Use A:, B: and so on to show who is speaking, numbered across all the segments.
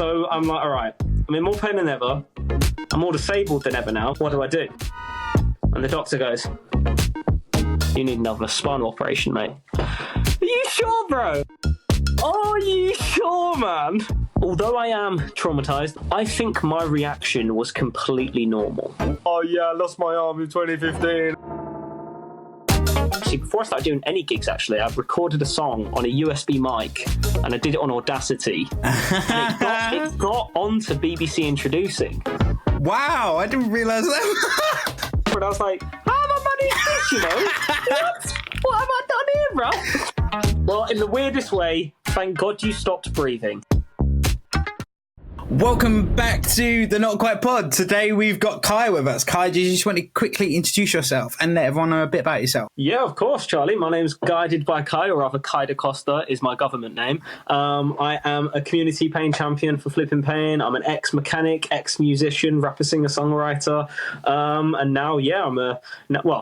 A: So I'm like, all right, I'm in more pain than ever. I'm more disabled than ever now. What do I do? And the doctor goes, you need another spinal operation, mate. Are you sure, bro? Are you sure, man? Although I am traumatized, I think my reaction was completely normal. Oh yeah, I lost my arm in 2015. Actually, before I started doing any gigs, I recorded a song on a USB mic and I did it on Audacity. And it got onto BBC Introducing.
B: Wow, I didn't realise that.
A: But I was like, how am I managed this, you know? What have I done here, bro? Well, in the weirdest way, thank God you stopped breathing.
B: Welcome back to the Not Quite Pod. Today we've got Kai with us. Kai, do you just want to quickly introduce yourself and let everyone know a bit about yourself?
A: Yeah, of course, Charlie. My name's Guided by Kai, or rather Kai da Costa is my government name. I am a community pain champion for Flippin Pain. I'm an ex-mechanic, ex-musician, rapper, singer, songwriter. And now,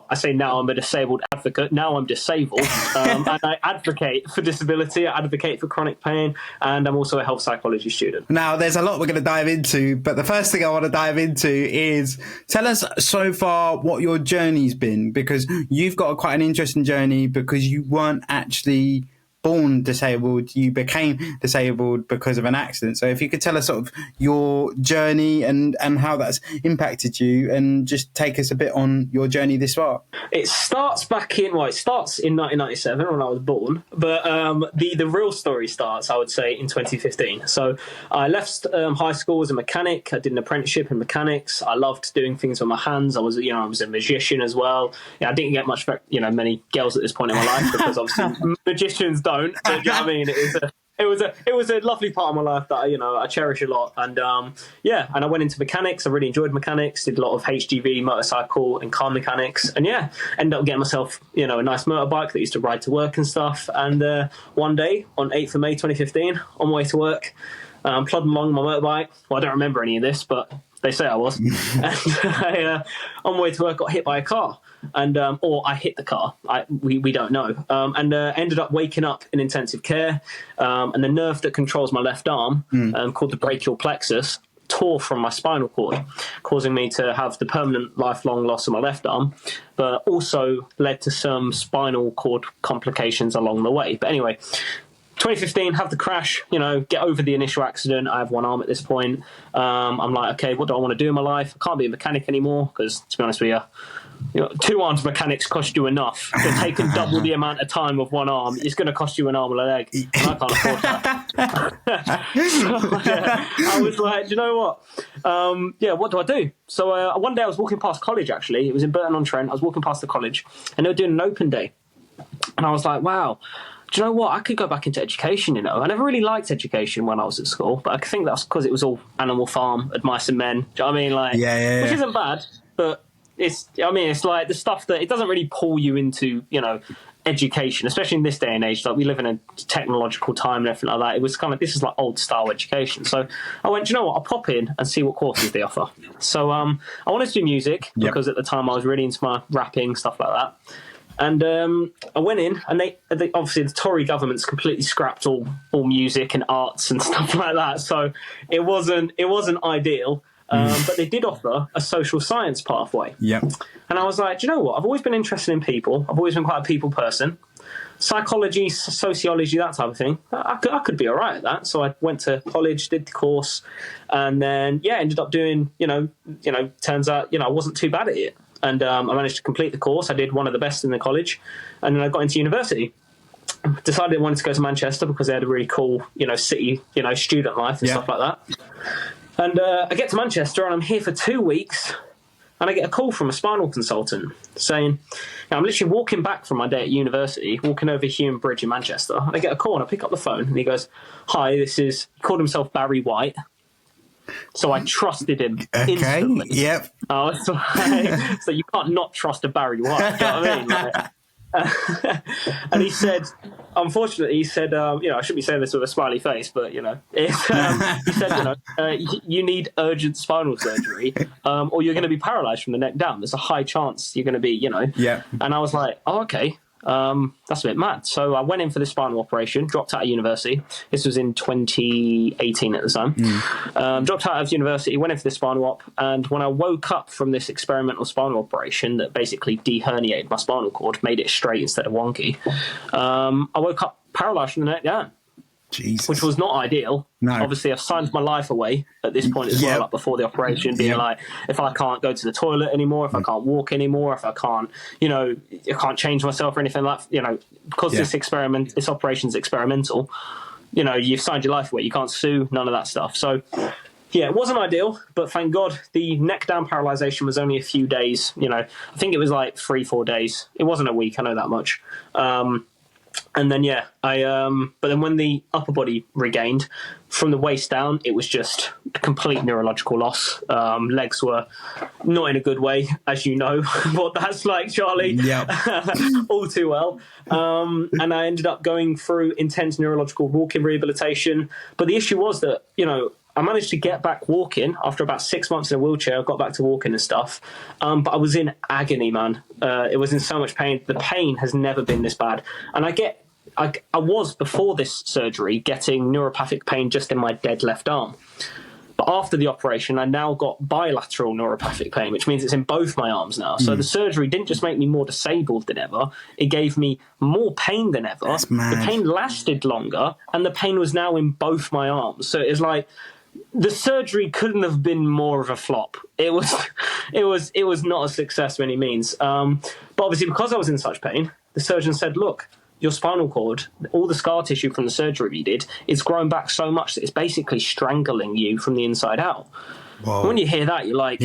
A: I say now I'm a disabled advocate. Now I'm disabled. And I advocate for disability. I advocate for chronic pain. And I'm also a health psychology student.
B: Now, there's a lot we're going to dive into, but the first thing I want to dive into is tell us so far what your journey's been, because you've got quite an interesting journey because you weren't actually born disabled, you became disabled because of an accident. So if you could tell us sort of your journey and how that's impacted you, and just take us a bit on your journey this far.
A: It starts in 1997 when I was born, but the real story starts, I would say, in 2015. So I left high school as a mechanic. I did an apprenticeship in mechanics. I loved doing things with my hands. I was a magician as well. I didn't get many girls at this point in my life because obviously magicians don't. Do you know what I mean? It was a lovely part of my life that I cherish a lot. And and I went into mechanics. I really enjoyed mechanics. Did a lot of HGV, motorcycle, and car mechanics. And ended up getting myself a nice motorbike that I used to ride to work and stuff. And one day on 8th of May 2015, on my way to work, plodding along my motorbike. Well, I don't remember any of this, but they say I was. And on my way to work, got hit by a car. And or I hit the car. We don't know. And ended up waking up in intensive care. And the nerve that controls my left arm, called the brachial plexus, tore from my spinal cord, causing me to have the permanent lifelong loss of my left arm, but also led to some spinal cord complications along the way. But anyway, 2015, have the crash, get over the initial accident. I have one arm at this point. I'm like, okay, what do I want to do in my life? I can't be a mechanic anymore because, to be honest with you, two arms mechanics cost you enough. So taking double the amount of time of one arm, it's going to cost you an arm and a leg. And I can't afford that. I was like, do you know what? What do I do? So one day I was walking past college, actually. It was in Burton-on-Trent. I was walking past the college and they were doing an open day. And I was like, wow. Do you know what? I could go back into education, I never really liked education when I was at school, but I think that's because it was all Animal Farm, Mice and Men. Do you know what I mean? Which isn't bad, but it's like the stuff that it doesn't really pull you into, education, especially in this day and age. Like, we live in a technological time and everything like that. It was kind of, this is like old style education. So I went, do you know what? I'll pop in and see what courses they offer. So I wanted to do music because at the time I was really into my rapping, stuff like that. And I went in, and they obviously the Tory government's completely scrapped all music and arts and stuff like that. So it wasn't ideal, but they did offer a social science pathway. Yeah. And I was like, do you know what? I've always been interested in people. I've always been quite a people person. Psychology, sociology, that type of thing. I could be all right at that. So I went to college, did the course, and then ended up doing. Turns out I wasn't too bad at it. And I managed to complete the course. I did one of the best in the college. And then I got into university. Decided I wanted to go to Manchester because they had a really cool, city, student life and stuff like that. And I get to Manchester and I'm here for 2 weeks. And I get a call from a spinal consultant saying, I'm literally walking back from my day at university, walking over Hume Bridge in Manchester. And I get a call and I pick up the phone and he goes, hi, he called himself Barry White. So I trusted him instantly.
B: Yep.
A: So you can't not trust a Barry White. Do you know what I mean? Like, and he said, unfortunately, I shouldn't be saying this with a smiley face, but he said, you need urgent spinal surgery, or you're going to be paralysed from the neck down. There's a high chance you're going to be, And I was like, oh, okay. That's a bit mad. So I went in for this spinal operation, dropped out of university. This was in 2018 at the time. Dropped out of university, went in for this spinal op, and when I woke up from this experimental spinal operation that basically deherniated my spinal cord, made it straight instead of wonky, I woke up paralysed from the neck down.
B: Jesus.
A: Which was not ideal.
B: No.
A: Obviously, I've signed my life away at this point as well, like before the operation, being like, if I can't go to the toilet anymore, if I can't walk anymore, if I can't, I can't change myself or anything like that, because this operation's experimental, you've signed your life away. You can't sue, none of that stuff. So, yeah, it wasn't ideal, but thank God the neck down paralysation was only a few days. I think it was like 3-4 days. It wasn't a week, I know that much. And then, but then when the upper body regained, from the waist down, it was just complete neurological loss. Legs were not in a good way, as you know what that's like, Charlie.
B: Yeah.
A: All too well. And I ended up going through intense neurological walking rehabilitation. But the issue was that, I managed to get back walking after about 6 months in a wheelchair. I got back to walking and stuff. But I was in agony, man. It was in so much pain. The pain has never been this bad. And I was, before this surgery, getting neuropathic pain just in my dead left arm. But after the operation, I now got bilateral neuropathic pain, which means it's in both my arms now. So the surgery didn't just make me more disabled than ever. It gave me more pain than ever.
B: That's mad.
A: The pain lasted longer, and the pain was now in both my arms. So it was like, the surgery couldn't have been more of a flop. It was not a success by any means. But obviously, because I was in such pain, the surgeon said, look, your spinal cord, all the scar tissue from the surgery you did, it's grown back so much that it's basically strangling you from the inside out. Whoa. When you hear that, you're like,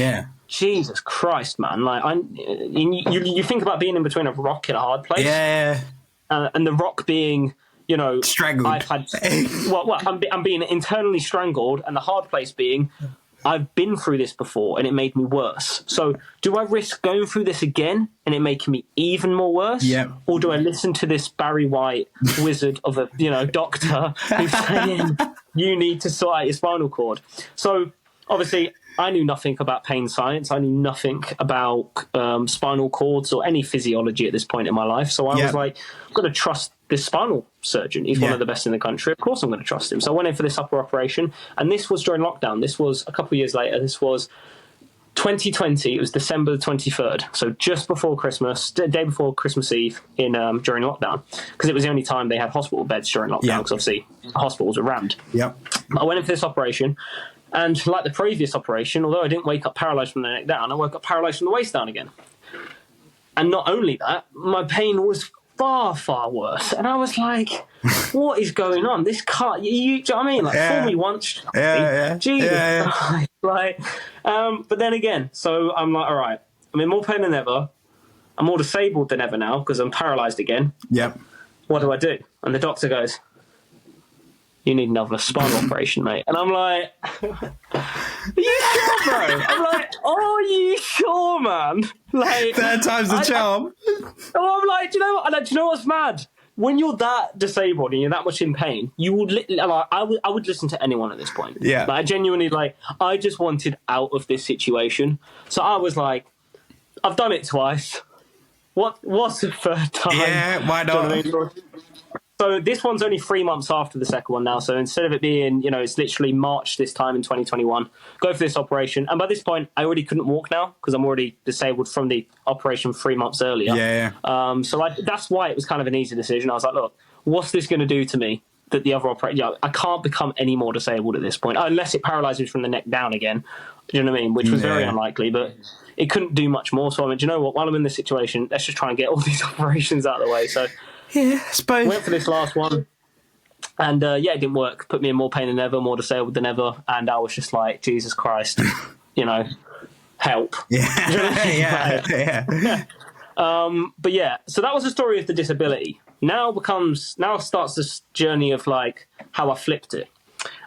A: Jesus Christ, man. Like, you think about being in between a rock and a hard place.
B: Yeah.
A: And the rock being,
B: strangled.
A: I'm being internally strangled, and the hard place being, I've been through this before and it made me worse. So do I risk going through this again and it making me even more worse?
B: Yeah.
A: Or do I listen to this Barry White wizard of a doctor who's saying you need to sort out your spinal cord? So obviously I knew nothing about pain science. I knew nothing about spinal cords or any physiology at this point in my life. So I was like, I'm going to trust this spinal surgeon. He's one of the best in the country. Of course I'm going to trust him. So I went in for this upper operation, and this was during lockdown. This was a couple of years later. This was 2020. It was December the 23rd. So just before Christmas, the day before Christmas Eve during lockdown, because it was the only time they had hospital beds during lockdown, because obviously hospitals were rammed.
B: Yep.
A: I went in for this operation, and like the previous operation, although I didn't wake up paralysed from the neck down, I woke up paralysed from the waist down again. And not only that, my pain was far, far worse. And I was like, what is going on? This can't, do you know what I mean? Like, fool me once. Jesus. Yeah. Like, but then again, so I'm like, all right, I'm in more pain than ever. I'm more disabled than ever now because I'm paralysed again.
B: Yep.
A: What do I do? And the doctor goes, you need another spinal operation, mate. And I'm like, are you sure, bro? I'm like, are you sure, man? Like,
B: third time's the charm.
A: I'm like, do you know what? Do you know what's mad? When you're that disabled and you're that much in pain, you would I would listen to anyone at this point.
B: Yeah.
A: Like, I genuinely, I just wanted out of this situation. So I was like, I've done it twice. What's the third time?
B: Yeah, why not?
A: So this one's only 3 months after the second one now. So instead of it being, it's literally March this time in 2021, go for this operation. And by this point, I already couldn't walk now because I'm already disabled from the operation 3 months earlier.
B: Yeah.
A: So that's why it was kind of an easy decision. I was like, look, what's this going to do to me? That the other operation, I can't become any more disabled at this point, unless it paralyzes from the neck down again. Do you know what I mean? Which was very unlikely, but it couldn't do much more. So I mean, do you know what? While I'm in this situation, let's just try and get all these operations out of the way. So
B: yeah, I suppose.
A: Went for this last one, and it didn't work. Put me in more pain than ever, more disabled than ever, and I was just like, Jesus Christ, help.
B: Yeah.
A: But yeah, so that was the story of the disability. Now starts this journey of like how I flipped it.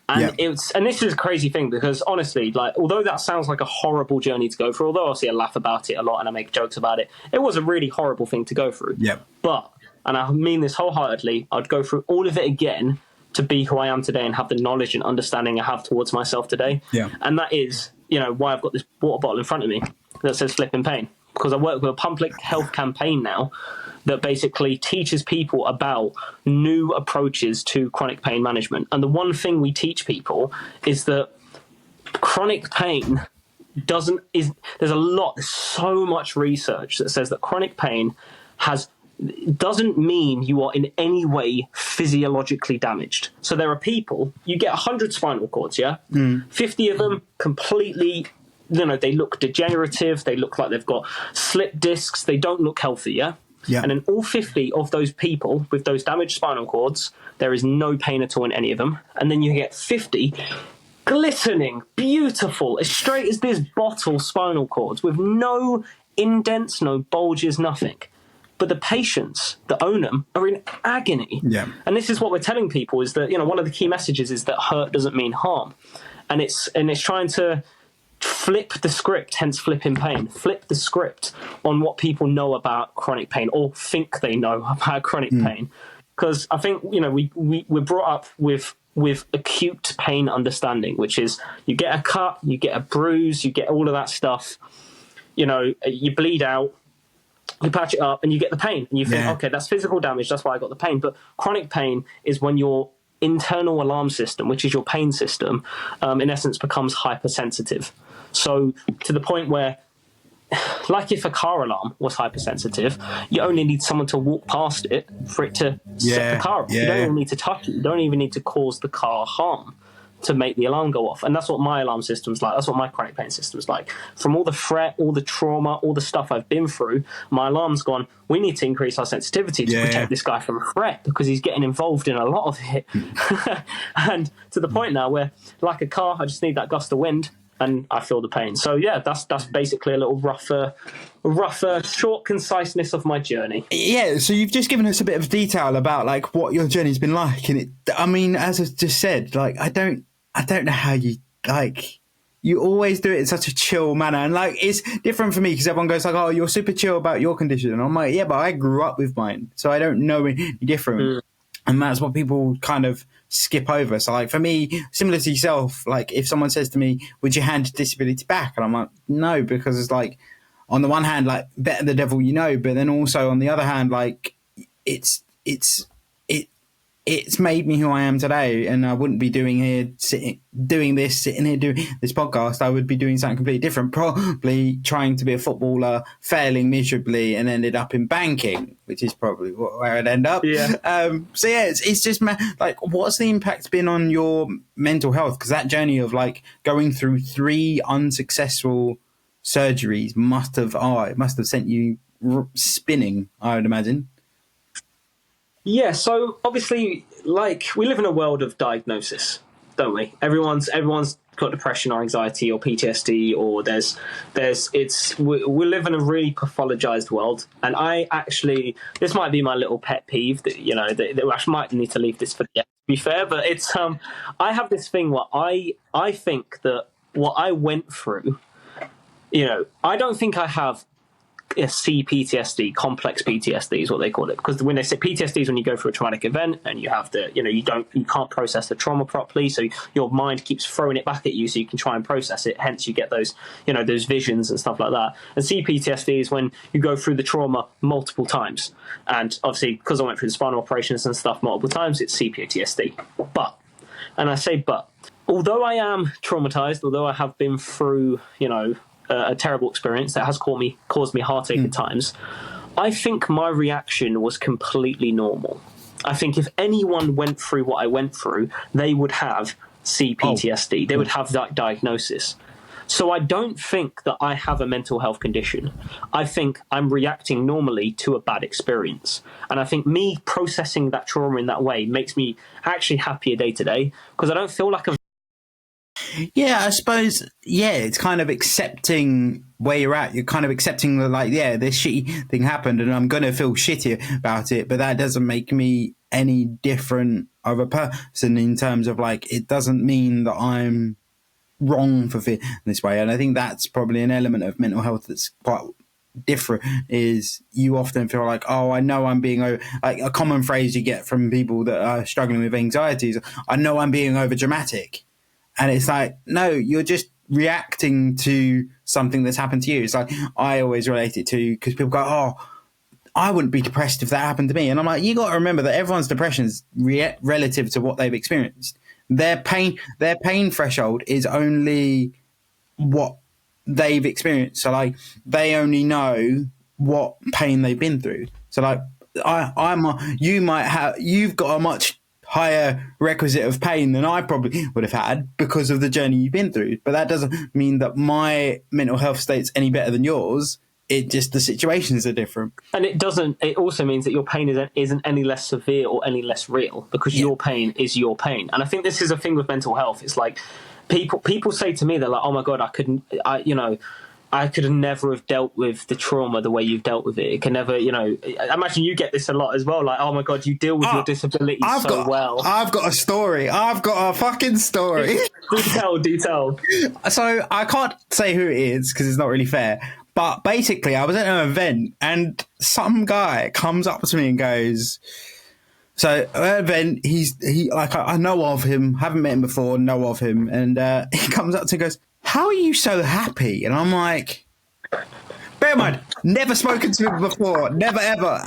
A: And this is a crazy thing because honestly, although that sounds like a horrible journey to go through, although obviously I laugh about it a lot and I make jokes about it, it was a really horrible thing to go through.
B: Yep.
A: But, and I mean this wholeheartedly, I'd go through all of it again to be who I am today and have the knowledge and understanding I have towards myself today.
B: Yeah.
A: And that is, why I've got this water bottle in front of me that says Flippin Pain. because I work with a public health campaign now that basically teaches people about new approaches to chronic pain management. And the one thing we teach people is that chronic pain there's so much research that says that chronic pain doesn't mean you are in any way physiologically damaged. So there are people, you get 100 spinal cords, 50 of them completely, they look degenerative, they look like they've got slip discs, they don't look healthy, yeah? And in all 50 of those people with those damaged spinal cords, there is no pain at all in any of them. And then you get 50 glistening, beautiful, as straight as this bottle spinal cords with no indents, no bulges, nothing. But the patients that own them are in agony.
B: Yeah.
A: And this is what we're telling people is that, one of the key messages is that hurt doesn't mean harm. And it's trying to flip the script, hence Flippin Pain, flip the script on what people know about chronic pain or think they know about chronic pain. Because I think, we're brought up with acute pain understanding, which is you get a cut, you get a bruise, you get all of that stuff, you bleed out, you patch it up and you get the pain and you think, okay, that's physical damage, that's why I got the pain. But chronic pain is when your internal alarm system, which is your pain system, in essence becomes hypersensitive. So to the point where, like if a car alarm was hypersensitive, you only need someone to walk past it for it to set the car off. You don't even need to touch it. You don't even need to cause the car harm to make the alarm go off. And that's what my alarm system's like. That's what my chronic pain system's like. From all the fret, all the trauma, all the stuff I've been through, my alarm's gone, we need to increase our sensitivity to protect this guy from fret because he's getting involved in a lot of it. And to the point now where, like a car, I just need that gust of wind and I feel the pain. So yeah, that's basically a little rougher, short conciseness of my journey.
B: Yeah, so you've just given us a bit of detail about like what your journey's been like, and as I just said, like I don't know how you you always do it in such a chill manner, and like it's different for me because everyone goes like, "Oh, you're super chill about your condition," and I'm like, "Yeah, but I grew up with mine, so I don't know any different." And that's what people kind of skip over. So like for me, similar to yourself, like if someone says to me, would you hand disability back? And I'm like, no, because it's like, on the one hand, like better the devil you know, but then also on the other hand, like it's made me who I am today, and I wouldn't be sitting here doing this podcast. I would be doing something completely different, probably trying to be a footballer, failing miserably, and ended up in banking, which is probably where I'd end up. So yeah, it's just like, what's the impact been on your mental health? Because that journey of like going through 3 unsuccessful surgeries must have sent you spinning, I would imagine.
A: Yeah, so obviously, like, we live in a world of diagnosis, don't we? Everyone's got depression or anxiety or PTSD, or we live in a really pathologized world. And this might be my little pet peeve that I might need to leave this for the end, to be fair, but it's I have this thing where I think that what I went through, I don't think I have CPTSD, complex PTSD is what they call it, because when they say PTSD is when you go through a traumatic event and you have you can't process the trauma properly, so your mind keeps throwing it back at you so you can try and process it, hence you get those those visions and stuff like that. And CPTSD is when you go through the trauma multiple times, and obviously because I went through the spinal operations and stuff multiple times, it's CPTSD. But although I am traumatized, although I have been through a terrible experience that has caused me heartache at times, I think my reaction was completely normal. I think if anyone went through what I went through, they would have CPTSD. They would have that diagnosis. So I don't think that I have a mental health condition. I think I'm reacting normally to a bad experience. And I think me processing that trauma in that way makes me actually happier day to day, because I don't feel like a...
B: Yeah, I suppose, it's kind of accepting where you're at. You're kind of accepting that, this shitty thing happened and I'm going to feel shitty about it, but that doesn't make me any different of a person in terms of, it doesn't mean that I'm wrong for feeling this way. And I think that's probably an element of mental health that's quite different, is you often feel like, oh, I know I'm being over, like a common phrase you get from people that are struggling with anxieties, I know I'm being over dramatic. And it's like, no, you're just reacting to something that's happened to you. It's like I always relate it to, because people go, oh, I wouldn't be depressed if that happened to me. And I'm like, you got to remember that everyone's depression is relative to what they've experienced. Their pain threshold is only what they've experienced. So like they only know what pain they've been through. So like you've got a much higher requisite of pain than I probably would have had because of the journey you've been through. But that doesn't mean that my mental health state's any better than yours. It just, the situations are different.
A: And it also means that your pain isn't any less severe or any less real, because your pain is your pain. And I think this is a thing with mental health. It's like people say to me, they're like, oh my God, I could never have dealt with the trauma the way you've dealt with it. It can never, I imagine you get this a lot as well. Like, oh my God, you deal with your disability well.
B: I've got a story. I've got a fucking story.
A: Do tell.
B: So I can't say who it is because it's not really fair. But basically, I was at an event and some guy comes up to me and goes, so at an event, he like, I know of him, haven't met him before, know of him. And he comes up to me and goes, how are you so happy? And I'm like, bear in mind, never spoken to him before, never ever,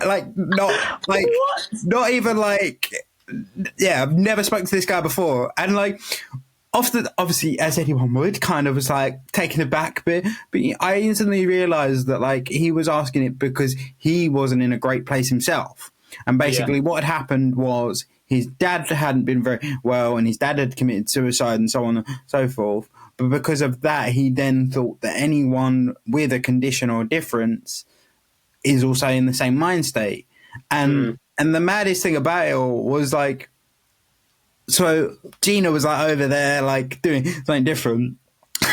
B: not even like, yeah, I've never spoken to this guy before. And like, often, obviously, as anyone would, kind of was like taken aback, but I instantly realised that like he was asking it because he wasn't in a great place himself. And basically what had happened was his dad hadn't been very well and his dad had committed suicide and so on and so forth. But because of that, he then thought that anyone with a condition or difference is also in the same mind state. And the maddest thing about it all was like, so Gina was like over there, like doing something different.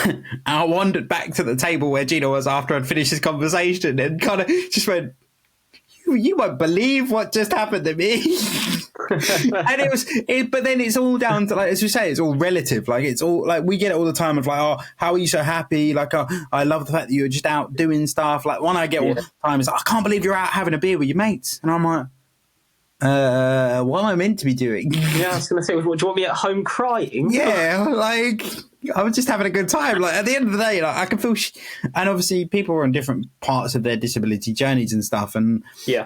B: And I wandered back to the table where Gina was after I'd finished this conversation and kind of just went, you won't believe what just happened to me. And but then it's all down to, like, as you say, it's all relative. Like, it's all like, we get it all the time of like, oh, how are you so happy? Like, oh, I love the fact that you're just out doing stuff. Like, one I get all the time is like, I can't believe you're out having a beer with your mates. And I'm like, what am I meant to be doing?
A: Yeah, I was going to say, do you want me at home crying?
B: Yeah, like, I was just having a good time. Like, at the end of the day, like, I can feel, and obviously people are on different parts of their disability journeys and stuff. And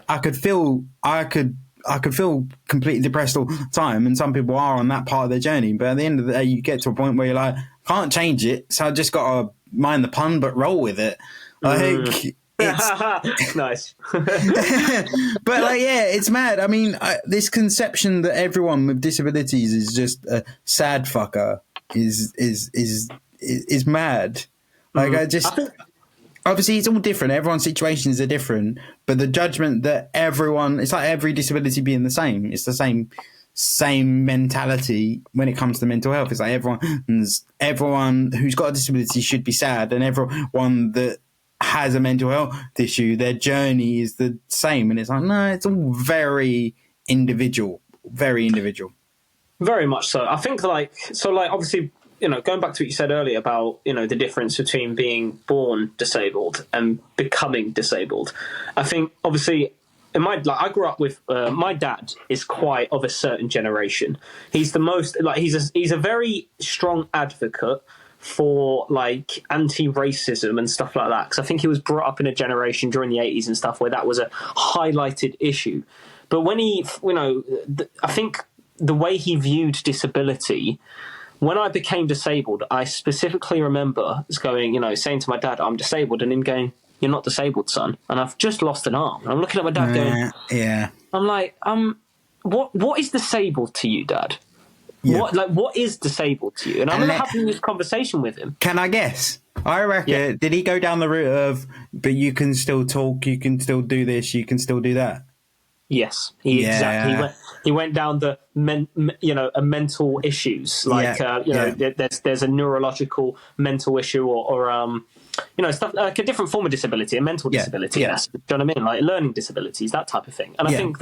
B: I could feel completely depressed all the time. And some people are on that part of their journey. But at the end of the day, you get to a point where you're like, can't change it. So I just got to mind the pun, but roll with it. Like,
A: nice.
B: But like, yeah, it's mad. I mean, this conception that everyone with disabilities is just a sad fucker is mad. Like, obviously it's all different. Everyone's situations are different, but the judgment that it's like every disability being the same. It's the same mentality when it comes to mental health. It's like everyone who's got a disability should be sad, and everyone that has a mental health issue, their journey is the same. And it's like, no, it's all very individual. Very
A: much so. I think obviously, going back to what you said earlier about, the difference between being born disabled and becoming disabled. I think obviously I grew up with, my dad is quite of a certain generation. He's the most, he's a very strong advocate for like anti-racism and stuff like that, because I think he was brought up in a generation during the 80s and stuff where that was a highlighted issue. But when he, I think the way he viewed disability, when I became disabled, I specifically remember saying to my dad, I'm disabled, and him going, you're not disabled, son, and I've just lost an arm. And I'm looking at my dad going, I'm like, what is disabled to you, Dad? Yeah. What is disabled to you? And I remember having this conversation with him.
B: Can I guess? I reckon, did he go down the route of, but you can still talk, you can still do this, you can still do that?
A: Yes, exactly. He went down the mental issues, like there's a neurological mental issue or stuff like a different form of disability, a mental disability. Yeah. Do you know what I mean? Like learning disabilities, that type of thing. And I think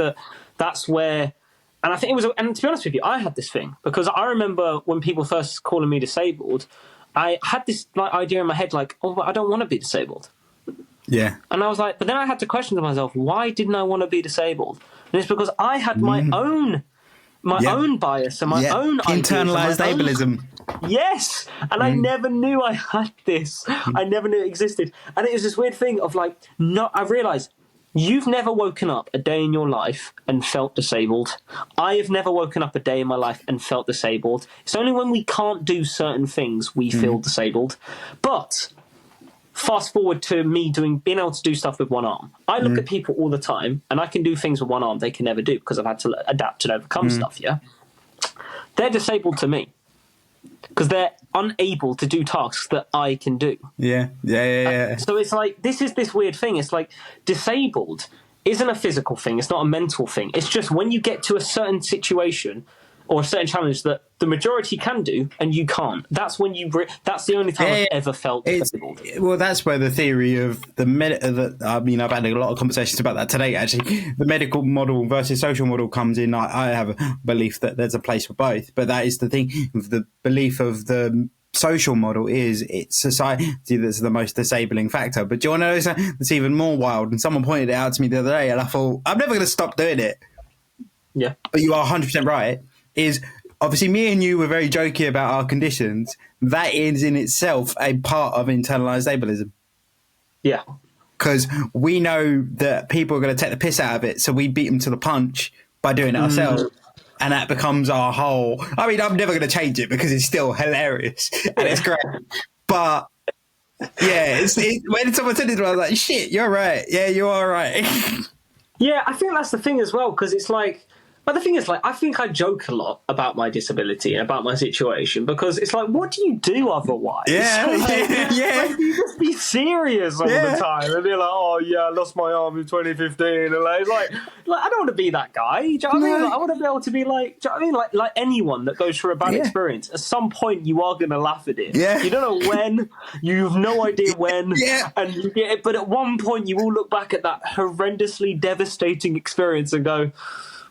A: that's where. And I think it was, and to be honest with you, I had this thing because I remember when people first calling me disabled, I had this idea in my head, like, oh, I don't want to be disabled.
B: Yeah.
A: And I was like, but then I had to question to myself, why didn't I want to be disabled? And it's because I had my own my
B: Yep.
A: own bias and my
B: Yeah,
A: own
B: internalized ableism.
A: Yes, and I never knew I had this. I never knew it existed, and it was this weird thing of like, no, I realised you've never woken up a day in your life and felt disabled. I have never woken up a day in my life and felt disabled. It's only when we can't do certain things we feel disabled. But fast forward to me being able to do stuff with one arm. I look at people all the time, and I can do things with one arm they can never do because I've had to adapt and overcome stuff. Yeah, they're disabled to me because they're unable to do tasks that I can do.
B: Yeah.
A: So it's like, this is this weird thing. It's like disabled isn't a physical thing. It's not a mental thing. It's just when you get to a certain situation or a certain challenge that the majority can do and you can't. That's when that's the only time I've ever felt disabled.
B: Well, that's where the theory of I mean, I've had a lot of conversations about that today, actually. The medical model versus social model comes in. I have a belief that there's a place for both, but that is the thing. The belief of the social model is it's society that's the most disabling factor. But do you want to know something that's even more wild? And someone pointed it out to me the other day, and I thought, I'm never going to stop doing it.
A: Yeah.
B: But you are 100% right. Is obviously me and you were very jokey about our conditions. That is in itself a part of internalized ableism.
A: Yeah.
B: Because we know that people are going to take the piss out of it, so we beat them to the punch by doing it ourselves. And that becomes our whole... I mean, I'm never going to change it because it's still hilarious and it's great. But, yeah, when someone said it, I was like, shit, you're right. Yeah, you are right.
A: Yeah, I think that's the thing as well, because it's like... But the thing is, like, I think I joke a lot about my disability and about my situation because it's like, what do you do otherwise?
B: Yeah,
A: Like, you just be serious all the time and be like, oh yeah, I lost my arm in 2015, and like I don't want to be that guy. Do you know what I mean? Like, I want to be able to be like, do you know what I mean? Like anyone that goes through a bad experience, at some point you are going to laugh at it.
B: Yeah.
A: You don't know when, you have no idea when,
B: Yeah.
A: and you get it. But at one point, you will look back at that horrendously devastating experience and go,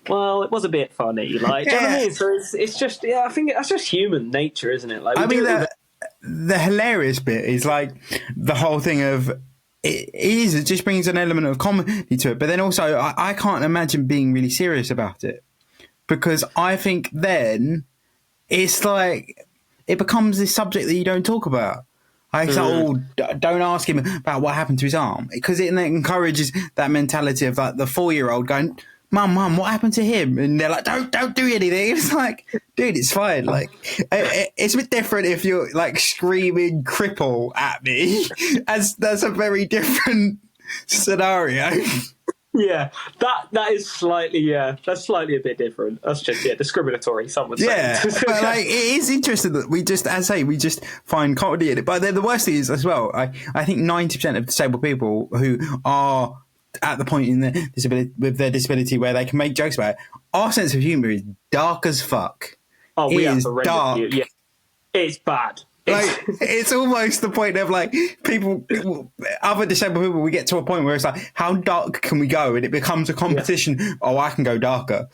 A: well, it was a bit funny, like, do you know what I mean? So it's just, I think that's just human nature, isn't it? Like,
B: I mean, the hilarious bit is like the whole thing of it just brings an element of comedy to it, but then also I can't imagine being really serious about it because I think then it's like it becomes this subject that you don't talk about. Like, don't ask him about what happened to his arm because it encourages that mentality of like the 4-year-old going, Mum, what happened to him? And they're like, don't do anything. It's like, dude, it's fine. Like, it's a bit different if you're like screaming cripple at me. That's a very different scenario.
A: Yeah, that is slightly, that's slightly a bit different. That's just, discriminatory, some would say.
B: Yeah, but like, it is interesting that we just find comedy in it. But then the worst thing is as well, I think 90% of disabled people who are at the point in their disability where they can make jokes about it, our sense of humour is dark as fuck.
A: Oh, we have
B: dark.
A: Yeah, it's bad.
B: Like, it's almost the point of like other disabled people, we get to a point where it's like, how dark can we go? And it becomes a competition. Yeah. Oh, I can go darker.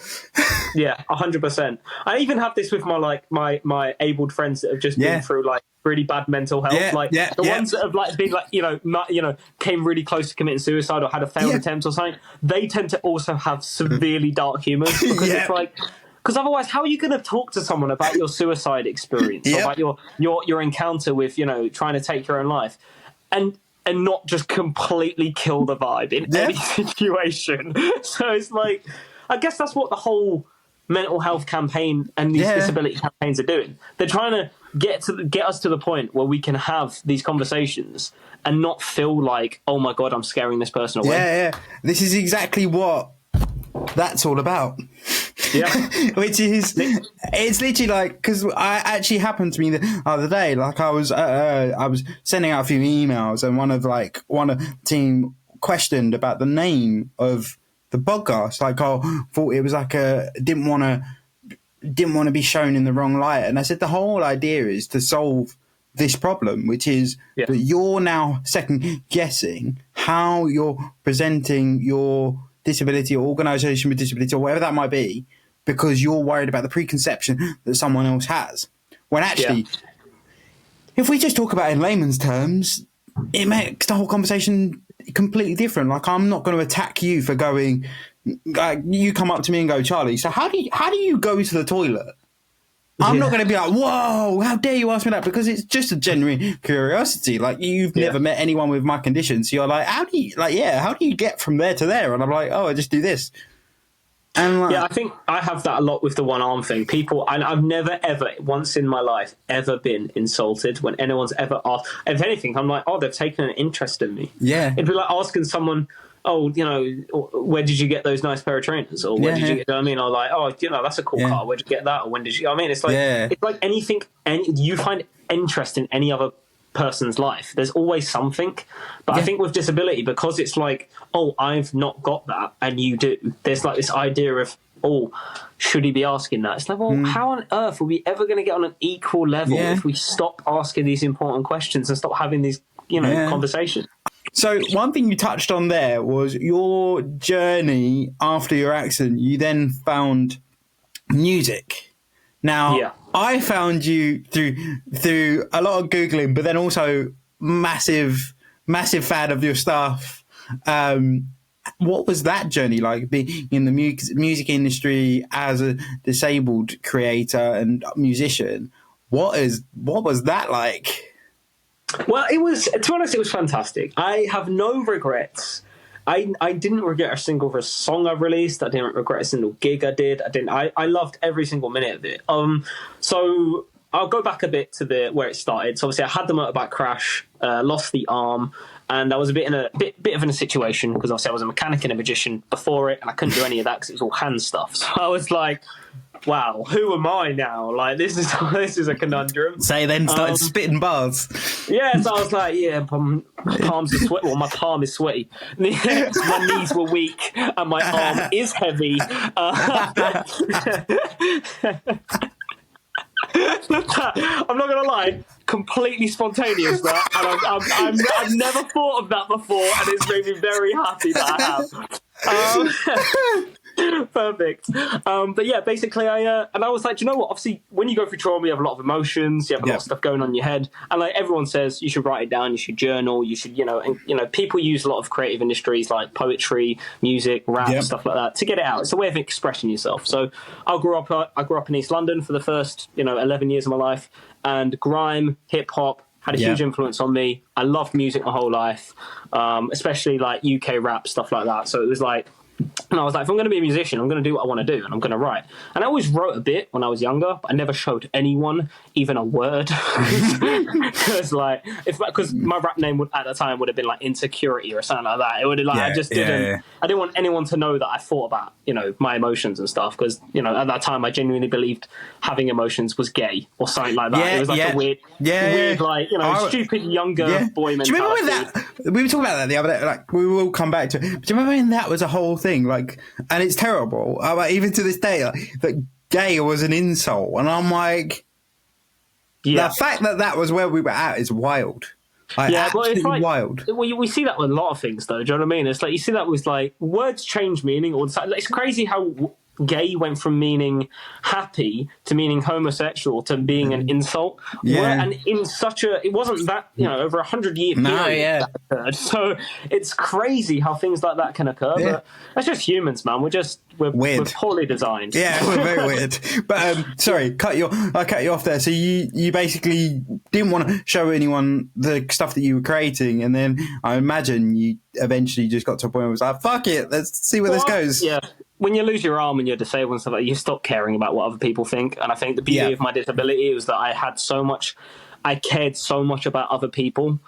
A: Yeah, 100%. I even have this with my abled friends that have just been through like really bad mental health. Ones that have like been like, came really close to committing suicide or had a failed attempt or something. They tend to also have severely dark humour because it's like, because otherwise, how are you going to talk to someone about your suicide experience or about your encounter with, trying to take your own life and not just completely kill the vibe in any situation? So it's like, I guess that's what the whole mental health campaign and these disability campaigns are doing. They're trying to get us to the point where we can have these conversations and not feel like, oh my God, I'm scaring this person away.
B: Yeah. This is exactly what that's all about.
A: Yeah.
B: Which is, it's literally like, because I actually happened to me the other day, like I was sending out a few emails and one of the team questioned about the name of the podcast. Like, thought it was like didn't want to be shown in the wrong light. And I said, the whole idea is to solve this problem, which is that you're now second guessing how you're presenting your disability or organisation with disability or whatever that might be, because you're worried about the preconception that someone else has. When actually, if we just talk about it in layman's terms, it makes the whole conversation completely different. Like, I'm not going to attack you for going, you come up to me and go, Charlie, so how do you go to the toilet? I'm not going to be like, whoa, how dare you ask me that? Because it's just a genuine curiosity. Like, you've never met anyone with my condition. So you're like, how do you get from there to there? And I'm like, oh, I just do this. And like,
A: I think I have that a lot with the one arm thing. People, and I've never, ever, once in my life, ever been insulted when anyone's ever asked. If anything, I'm like, oh, they've taken an interest in me.
B: Yeah.
A: It'd be like asking someone, oh, where did you get those nice pair of trainers? Or where did you get, I mean, or like, oh, that's a cool car. Where'd you get that? Or when did you, I mean, it's like anything, you find interest in any other person's life. There's always something. But I think with disability, because it's like, oh, I've not got that and you do, there's like this idea of, oh, should he be asking that? It's like, well, how on earth are we ever going to get on an equal level if we stop asking these important questions and stop having these, conversations?
B: So one thing you touched on there was your journey after your accident. You then found music. Now, I found you through a lot of Googling, but then also massive fan of your stuff. What was that journey like, being in the music industry as a disabled creator and musician? What was that like?
A: Well, to be honest, it was fantastic. I have no regrets. I didn't regret a single song I released. I didn't regret a single gig I did. I loved every single minute of it. So I'll go back a bit to where it started. So obviously I had the motorbike crash, lost the arm, and I was a bit in a situation because obviously I was a mechanic and a magician before it, and I couldn't do any of that because it was all hand stuff. So I was like, wow, who am I now? Like, this is a conundrum.
B: So then started spitting bars.
A: Yeah, so I was like, my palms are sweaty. Well, my palm is sweaty. My knees were weak, and my arm is heavy. I'm not gonna lie, completely spontaneous that, and I've never thought of that before, and it's made me very happy that I have. Perfect. But yeah, basically I was like, do you know what? Obviously, when you go through trauma, you have a lot of emotions, you have a lot of stuff going on in your head, and like everyone says, you should write it down, you should journal, you should, people use a lot of creative industries like poetry, music, rap, stuff like that to get it out. It's a way of expressing yourself. So I grew up in East London for the first 11 years of my life, and grime, hip hop had a huge influence on me. I loved music my whole life, especially like UK rap, stuff like that. So it was like, and I was like, if I'm going to be a musician, I'm going to do what I want to do, and I'm going to write. And I always wrote a bit when I was younger, but I never showed anyone even a word, because my rap name at the time would have been like Insecurity or something like that. It would have I didn't want anyone to know that I thought about my emotions and stuff, because at that time I genuinely believed having emotions was gay or something like that. It was like a weird like stupid younger boy mentality.
B: Do you remember when that we were talking about that the other day? Like, we will come back to it. But do you remember when that was a whole thing? Like, and it's terrible. Even to this day, that gay was an insult, and I'm like, the fact that was where we were at is wild. But it's like wild.
A: We see that with a lot of things, though. Do you know what I mean? It's like you see that with like words change meaning all the time. It's crazy how gay went from meaning happy to meaning homosexual to being an insult. And in such a, it wasn't that, over 100-year period that occurred. So it's crazy how things like that can occur. But that's just humans, man. We're poorly designed.
B: Yeah, we're very weird. But sorry, I cut you off there. So you basically didn't want to show anyone the stuff that you were creating, and then I imagine you eventually just got to a point where it was like, fuck it, let's see where this goes.
A: Yeah. When you lose your arm and you're disabled and stuff like that, you stop caring about what other people think. And I think the beauty of my disability was that I cared so much about other people.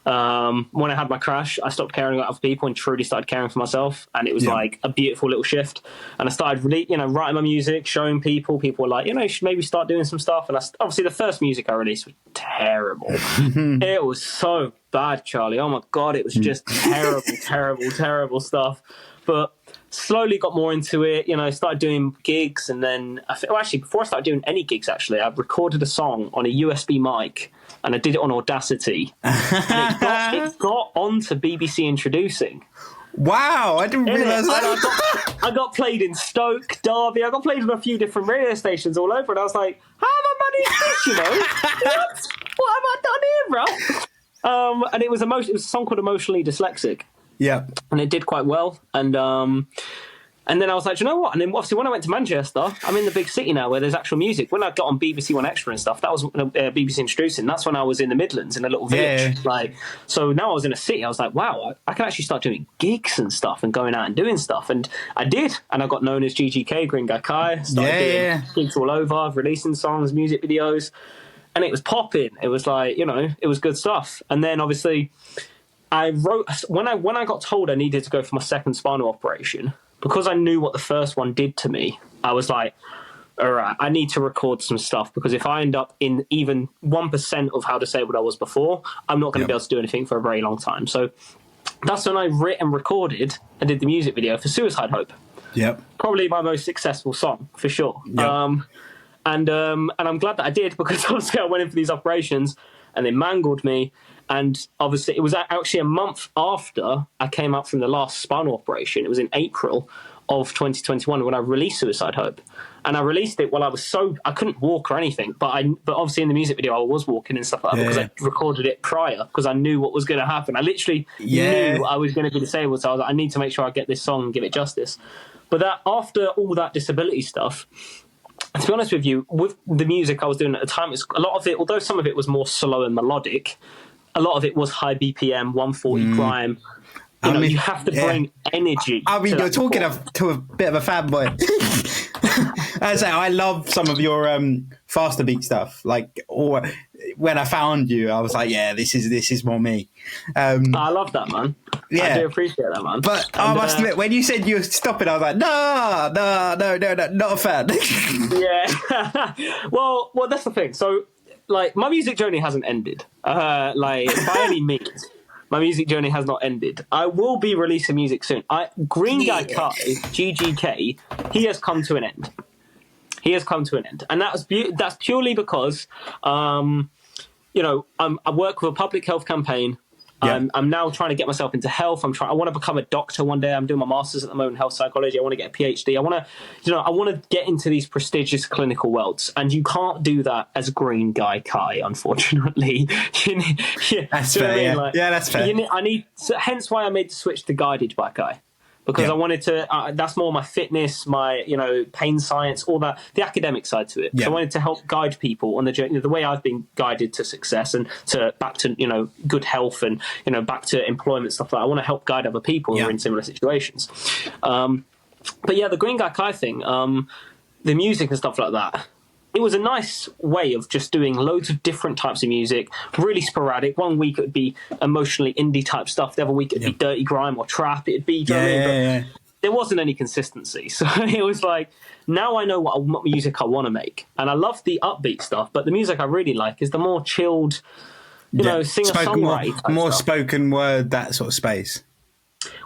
A: When I had my crash, I stopped caring about other people and truly started caring for myself. And it was like a beautiful little shift. And I started really, writing my music, showing people. People were like, you should maybe start doing some stuff. And obviously the first music I released was terrible. It was so bad, Charlie. Oh my God, it was just terrible stuff. But slowly got more into it, started doing gigs, and then before I started doing any gigs, I recorded a song on a USB mic, and I did it on Audacity, and it got onto BBC Introducing.
B: Wow, I didn't realise that.
A: I got played in Stoke, Derby, I got played on a few different radio stations all over, and I was like, how have I managed this, what have I done here, bro? And it was a song called Emotionally Dyslexic.
B: Yeah,
A: and it did quite well, and And then I was like, do you know what? And then obviously when I went to Manchester, I'm in the big city now where there's actual music. When I got on BBC One Extra and stuff, that was BBC Introducing. That's when I was in the Midlands in a little village.
B: Yeah.
A: Like, so now I was in a city. I was like, wow, I can actually start doing gigs and stuff and going out and doing stuff. And I did. And I got known as GGK, Green Guy Kai. Started doing gigs all over, releasing songs, music videos. And it was popping. It was like, you know, it was good stuff. And then obviously I wrote, when I got told I needed to go for my second spinal operation, because I knew what the first one did to me, I was like, all right, I need to record some stuff, because if I end up in even 1% of how disabled I was before, I'm not going to be able to do anything for a very long time. So that's when I wrote and recorded and did the music video for Suicide Hope.
B: Yep.
A: Probably my most successful song, for sure. Yep. And I'm glad that I did, because obviously I went in for these operations and they mangled me. And obviously it was actually a month after I came out from the last spinal operation. It was in April of 2021 when I released Suicide Hope. And I released it while I couldn't walk or anything. But obviously in the music video I was walking and stuff like that, because I recorded it prior, because I knew what was going to happen. I literally knew I was going to be disabled. So I was like, I need to make sure I get this song and give it justice. But that after all that disability stuff, to be honest with you, with the music I was doing at the time, a lot of it, although some of it was more slow and melodic, a lot of it was high BPM, 140 grime. You have to bring energy.
B: I mean, you're talking to a bit of a fanboy. I love some of your faster beat stuff. Like, or when I found you, I was like, yeah, this is more me.
A: I love that, man. Yeah, I do appreciate that, man.
B: But I must admit, when you said you were stopping, I was like, no, not a fan.
A: Yeah. well, that's the thing. So, like, my music journey hasn't ended. By any means. My music journey has not ended. I will be releasing music soon. Green Guy Kai, GGK, he has come to an end. He has come to an end. And that's purely because, I work with a public health campaign. Yeah. I'm now trying to get myself into health. I want to become a doctor one day. I'm doing my master's at the moment in health psychology. I want to get a PhD. I want to get into these prestigious clinical worlds. And you can't do that as Green Guy Kai, unfortunately.
B: That's fair. That's fair.
A: Hence why I made the switch to guided by Kai. Because I wanted to, that's more my fitness, my, pain science, all that, the academic side to it. Yeah. So I wanted to help guide people on the journey, the way I've been guided to success and back to, good health and, back to employment, stuff like that. I want to help guide other people who are in similar situations. But yeah, the Green Guy Kai thing, the music and stuff like that, it was a nice way of just doing loads of different types of music, really sporadic. One week it would be emotionally indie type stuff. The other week it would be dirty grime or trap. It'd be, there wasn't any consistency. So it was like, now I know what music I want to make. And I love the upbeat stuff, but the music I really like is the more chilled, singer-songwriter
B: more
A: stuff.
B: Spoken word, that sort of space.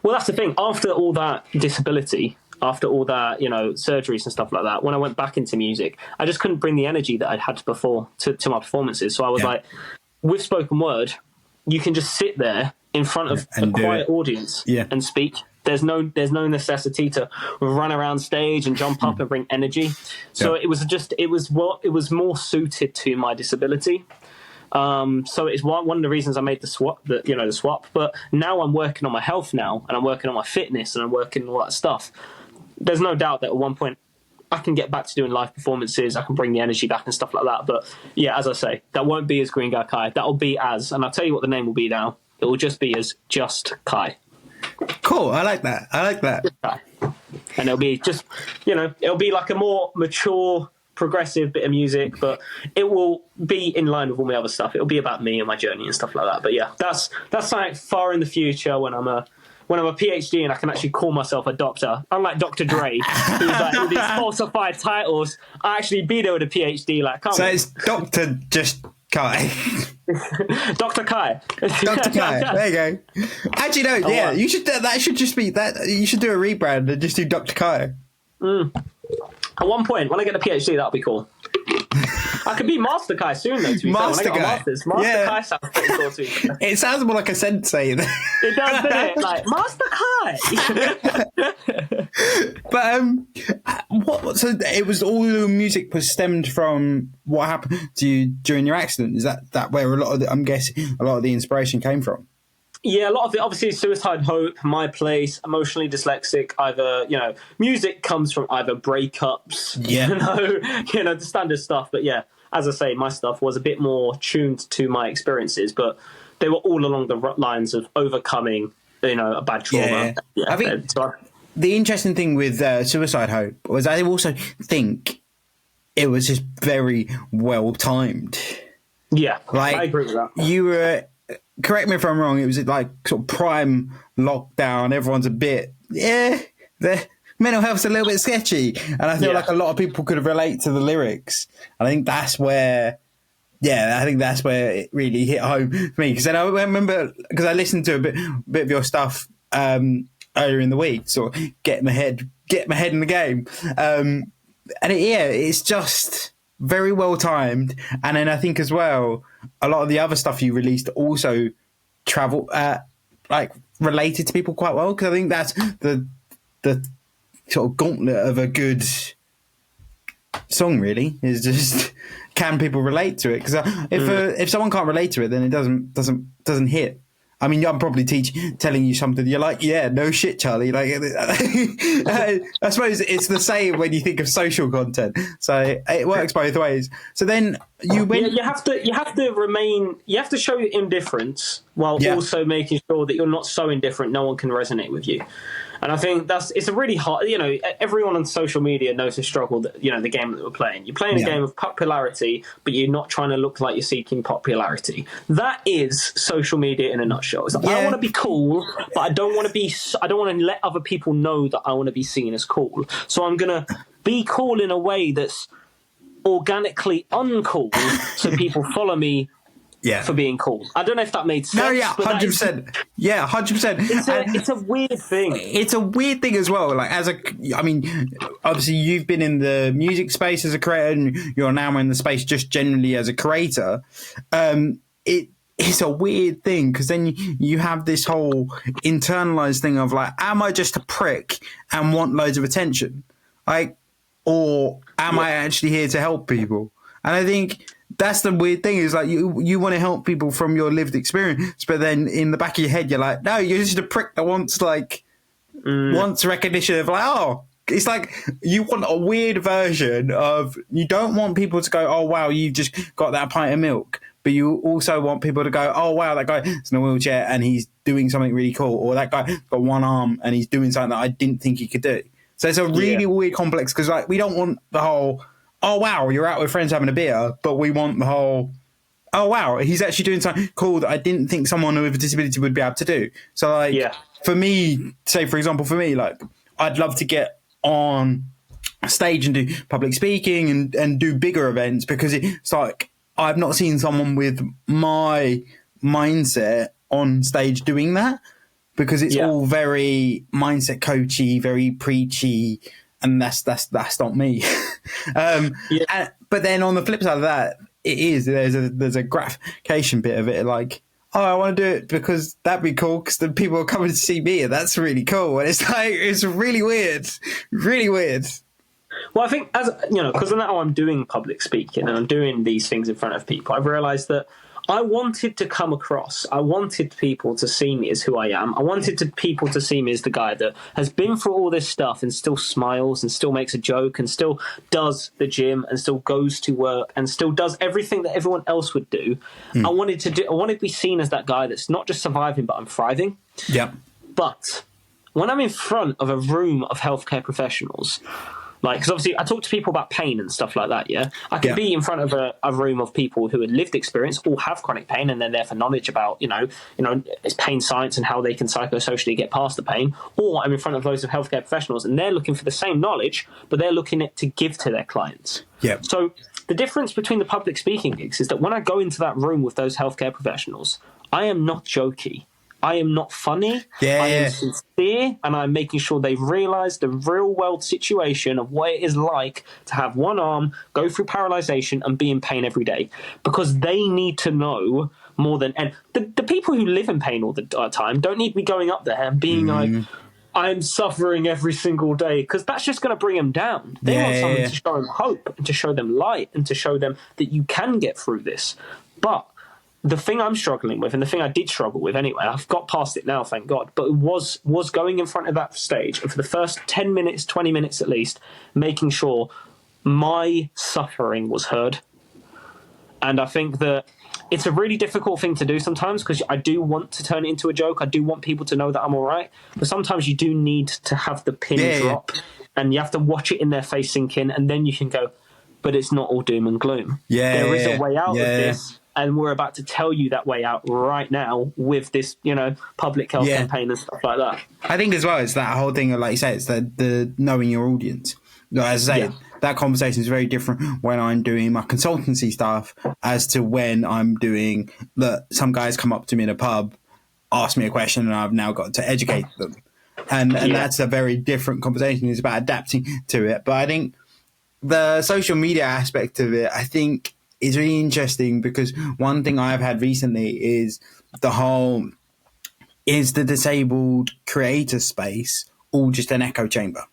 A: Well, that's the thing. After all that disability, after all that, surgeries and stuff like that, when I went back into music, I just couldn't bring the energy that I'd had before to my performances. So I was like, with spoken word, you can just sit there in front of a quiet audience and speak. There's no necessity to run around stage and jump up and bring energy. So it was more suited to my disability. So it's one of the reasons I made the swap. But now I'm working on my health now, and I'm working on my fitness, and I'm working on all that stuff. There's no doubt that at one point I can get back to doing live performances. I can bring the energy back and stuff like that. But yeah, as I say, that won't be as Green Guy Kai. That'll be and I'll tell you what the name will be now. It will just be as just Kai.
B: Cool. I like that.
A: And it'll be just, it'll be like a more mature, progressive bit of music, but it will be in line with all my other stuff. It'll be about me and my journey and stuff like that. But yeah, that's like far in the future when I'm a PhD and I can actually call myself a doctor. Unlike Dr. Dre, who's like with these falsified titles, I actually be there with a PhD. Like,
B: it's Dr. Just Kai.
A: Dr. Kai.
B: Dr. Kai. There you go. Actually, no. Yeah, you should. That should just be that. You should do a rebrand and just do Dr. Kai.
A: At one point, when I get a PhD, that'll be cool. I could be Master Kai soon, though. To be
B: Master
A: fair. When I
B: Kai.
A: Master Kai sounds pretty cool too.
B: It sounds more like a sensei.
A: It does, doesn't it? Like Master Kai.
B: But so it was all the music was stemmed from what happened to you during your accident. Is that where I'm guessing a lot of the inspiration came from?
A: Yeah, a lot of it, obviously, Suicide Hope, My Place, Emotionally Dyslexic. Either music comes from either breakups,
B: Yeah.
A: the standard stuff. But yeah, as I say, my stuff was a bit more tuned to my experiences, but they were all along the lines of overcoming, a bad trauma.
B: Yeah. I think the interesting thing with Suicide Hope was I also think it was just very well timed.
A: Yeah,
B: like,
A: I agree with that.
B: You were, correct me if I'm wrong, it was like sort of prime lockdown. Everyone's a bit, the mental health's a little bit sketchy. And I feel like a lot of people could relate to the lyrics. And I think that's where, it really hit home for me. Because then I remember, because I listened to a bit of your stuff earlier in the week, sort of get my head in the game. And it's just very well timed. And then I think as well, a lot of the other stuff you released also related to people quite well. Because I think that's the sort of gauntlet of a good song, really, is just can people relate to it? Because if someone can't relate to it, then it doesn't hit. I mean, I'm probably telling you something. You're like, yeah, no shit, Charlie. Like, I suppose it's the same when you think of social content. So it works both ways. So then you went.
A: You have to show your indifference while also making sure that you're not so indifferent no one can resonate with you. And I think it's a really hard, everyone on social media knows the struggle that, the game that we're playing. You're playing a game of popularity, but you're not trying to look like you're seeking popularity. That is social media in a nutshell. It's like, I want to be cool, but I don't want to let other people know that I want to be seen as cool. So I'm going to be cool in a way that's organically uncool so people follow me for being cool. I don't know if that made sense.
B: No, 100%. 100%.
A: It's a weird thing.
B: It's a weird thing as well. Like, obviously you've been in the music space as a creator, and you're now in the space just generally as a creator. It's a weird thing because then you have this whole internalized thing of like, am I just a prick and want loads of attention? Like, or am I actually here to help people? And I think that's the weird thing, is like you want to help people from your lived experience, but then in the back of your head you're like, no, you're just a prick that wants recognition of like, oh, it's like you want a weird version of, you don't want people to go, oh wow, you just got that pint of milk, but you also want people to go, oh wow, that guy's in a wheelchair and he's doing something really cool, or that guy got one arm and he's doing something that I didn't think he could do. So it's a really weird complex, because like we don't want the whole, oh wow, you're out with friends having a beer, but we want the whole, oh wow, he's actually doing something cool that I didn't think someone with a disability would be able to do. So like, for me, say for example, like I'd love to get on stage and do public speaking and do bigger events, because it's like I've not seen someone with my mindset on stage doing that, because it's all very mindset coachy, very preachy, and that's not me. But then on the flip side of that, there's a gratification bit of it, like, oh, I want to do it because that'd be cool, because then people are coming to see me, and that's really cool. And it's like, it's really weird.
A: Well, I think, as because now I'm doing public speaking and I'm doing these things in front of people, I've realised that I wanted to come across, I wanted people to see me as who I am. I wanted people to see me as the guy that has been through all this stuff and still smiles and still makes a joke and still does the gym and still goes to work and still does everything that everyone else would do. I wanted to be seen as that guy that's not just surviving, but I'm thriving.
B: Yeah.
A: But when I'm in front of a room of healthcare professionals, like, because obviously I talk to people about pain and stuff like that, I can be in front of a room of people who had lived experience or have chronic pain, and they're there for knowledge about, it's pain science and how they can psychosocially get past the pain. Or I'm in front of loads of healthcare professionals and they're looking for the same knowledge, but they're looking to give to their clients. Yeah. So the difference between the public speaking gigs is that when I go into that room with those healthcare professionals, I am not jokey. I am not funny. I am sincere, and I'm making sure they realise the real-world situation of what it is like to have one arm, go through paralysation, and be in pain every day. Because they need to know more than... And the people who live in pain all the time don't need me going up there and being like, I'm suffering every single day, because that's just going to bring them down. They want someone to show them hope and to show them light and to show them that you can get through this. But the thing I'm struggling with, and the thing I did struggle with anyway, I've got past it now, thank God, but it was going in front of that stage, and for the first 10 minutes, 20 minutes at least, making sure my suffering was heard. And I think that it's a really difficult thing to do sometimes, because I do want to turn it into a joke. I do want people to know that I'm all right. But sometimes you do need to have the pin drop, and you have to watch it in their face sink in, and then you can go, but it's not all doom and gloom. There is a way out of this, and we're about to tell you that way out right now with this, public health campaign and stuff like that.
B: I think as well, it's that whole thing of, like you say, it's the knowing your audience. As I say, that conversation is very different when I'm doing my consultancy stuff as to when I'm doing some guys come up to me in a pub, ask me a question, and I've now got to educate them. And that's a very different conversation. It's about adapting to it. But I think the social media aspect of it, I think, is really interesting, because one thing I've had recently is the disabled creator space all just an echo chamber.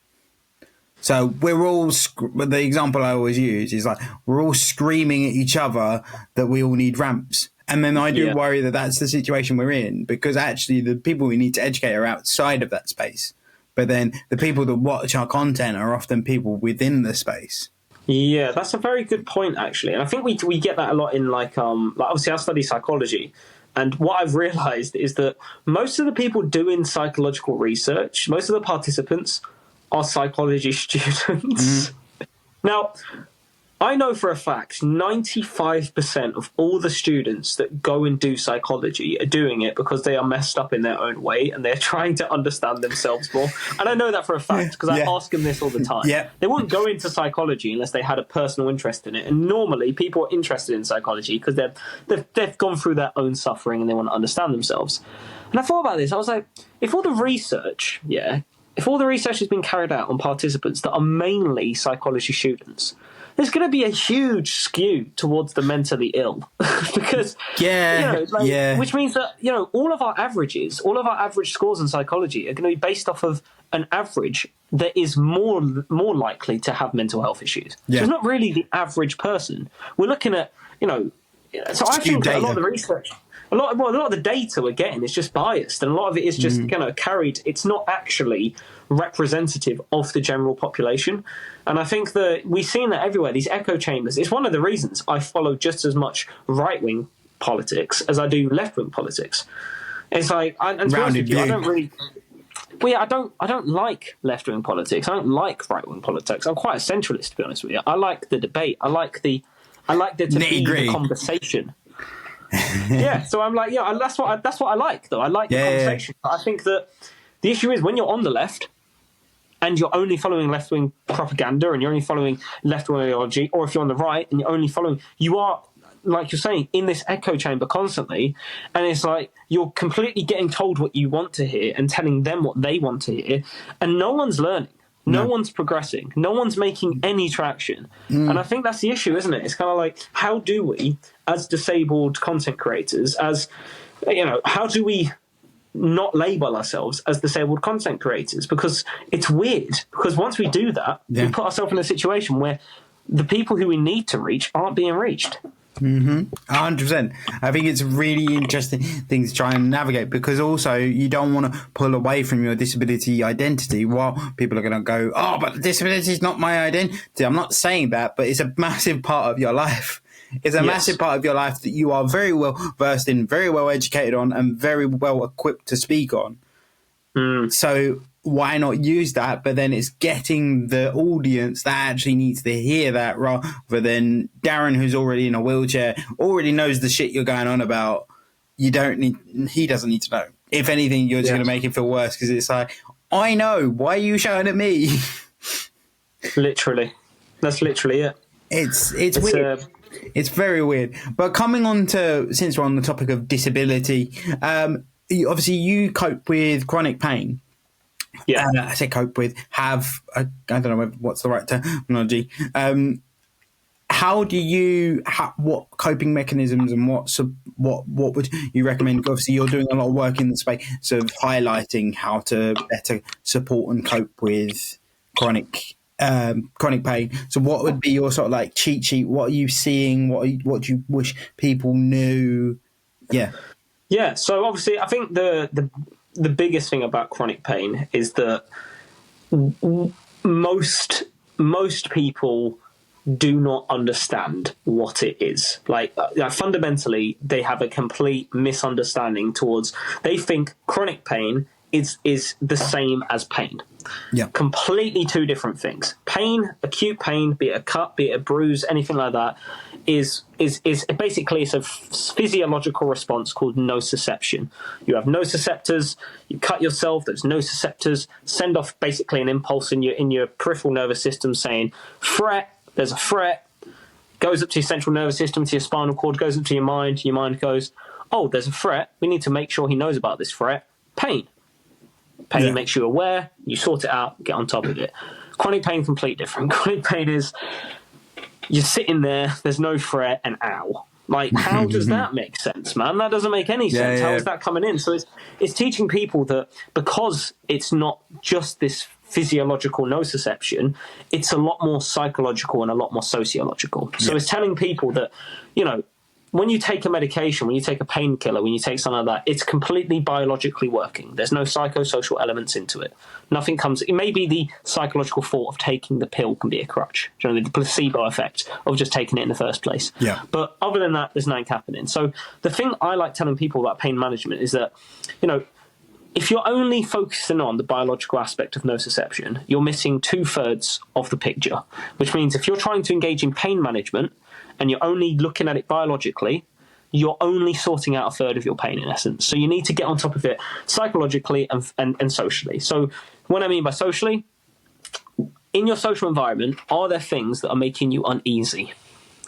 B: So we're all, the example I always use is like, we're all screaming at each other that we all need ramps. And then I do worry that that's the situation we're in, because actually the people we need to educate are outside of that space. But then the people that watch our content are often people within the space.
A: Yeah, that's a very good point, actually. And I think we get that a lot in like obviously I study psychology. And what I've realized is that most of the people doing psychological research, most of the participants are psychology students. Now, I know for a fact 95% of all the students that go and do psychology are doing it because they are messed up in their own way and they're trying to understand themselves more. And I know that for a fact because I ask them this all the time. They wouldn't go into psychology unless they had a personal interest in it. And normally people are interested in psychology because they've gone through their own suffering and they want to understand themselves. And I thought about this. I was like, if all the research has been carried out on participants that are mainly psychology students, there's going to be a huge skew towards the mentally ill because, which means that, all of our average scores in psychology are going to be based off of an average that is more likely to have mental health issues. So it's not really the average person. We're looking at, so I think a lot of the research, a lot of the data we're getting is just biased, and a lot of it is just carried. It's not actually representative of the general population. And I think that we've seen that everywhere, these echo chambers. It's one of the reasons I follow just as much right-wing politics as I do left-wing politics. It's like, and to be honest with you, I don't really... Well, yeah, I don't like left-wing politics. I don't like right-wing politics. I'm quite a centralist, to be honest with you. I like the debate. I like there to be the conversation. So I'm like, that's what I like, though. I like the conversation. But I think that the issue is when you're on the left and you're only following left-wing propaganda and you're only following left-wing ideology, or if you're on the right and you're only following, you are, like you're saying, in this echo chamber constantly, and it's like you're completely getting told what you want to hear and telling them what they want to hear, and no one's learning. No one's progressing. No one's making any traction. And I think that's the issue, isn't it? It's kind of like, how do we, as disabled content creators, how do we not label ourselves as disabled content creators? Because it's weird. Because once we do that, we put ourselves in a situation where the people who we need to reach aren't being reached.
B: 100%. I think it's a really interesting thing to try and navigate, because also you don't want to pull away from your disability identity while people are going to go, oh, but disability is not my identity. I'm not saying that, but it's a massive part of your life. It's a massive part of your life that you are very well versed in, very well educated on, and very well equipped to speak on. So why not use that? But then it's getting the audience that actually needs to hear that, rather than Darren, who's already in a wheelchair, already knows the shit you're going on about. He doesn't need to know. If anything, you're just going to make him feel worse, because it's like, I know, why are you shouting at me?
A: Literally. That's literally it.
B: It's weird. It's very weird. But coming on to, since we're on the topic of disability, obviously you cope with chronic pain. I say cope with, I don't know what's the right terminology. How do you, what coping mechanisms and what would you recommend? Obviously you're doing a lot of work in the space of highlighting how to better support and cope with chronic pain. So what would be your sort of like cheat sheet? What are you seeing? What do you wish people knew Yeah.
A: Yeah, so obviously I think the biggest thing about chronic pain is that most people do not understand what it is. Like fundamentally, they have a complete misunderstanding towards. They think chronic pain is the same as pain.
B: Yeah.
A: Completely two different things. Pain, acute pain, be it a cut, be it a bruise, anything like that, is basically it's a physiological response called nociception. You have nociceptors, you cut yourself, those nociceptors send off basically an impulse in your peripheral nervous system saying, fret, there's a threat, goes up to your central nervous system, to your spinal cord, goes up to your mind goes, oh, there's a threat, we need to make sure he knows about this threat. Pain makes you aware, you sort it out, get on top of it. Chronic pain, completely different. Chronic pain is you're sitting there, there's no threat, and ow. Like, how does that make sense, man? That doesn't make any sense. How is that coming in? So it's teaching people that because it's not just this physiological nociception, it's a lot more psychological and a lot more sociological. So it's telling people that, when you take a medication, when you take a painkiller, when you take something like that, it's completely biologically working. There's no psychosocial elements into it. Nothing comes. It may be the psychological thought of taking the pill can be a crutch. The placebo effect of just taking it in the first place.
B: Yeah.
A: But other than that, there's nothing happening. So the thing I like telling people about pain management is that, if you're only focusing on the biological aspect of nociception, you're missing 2/3 of the picture, which means if you're trying to engage in pain management and you're only looking at it biologically, you're only sorting out 1/3 of your pain in essence. So you need to get on top of it psychologically and socially. So what I mean by socially, in your social environment, are there things that are making you uneasy?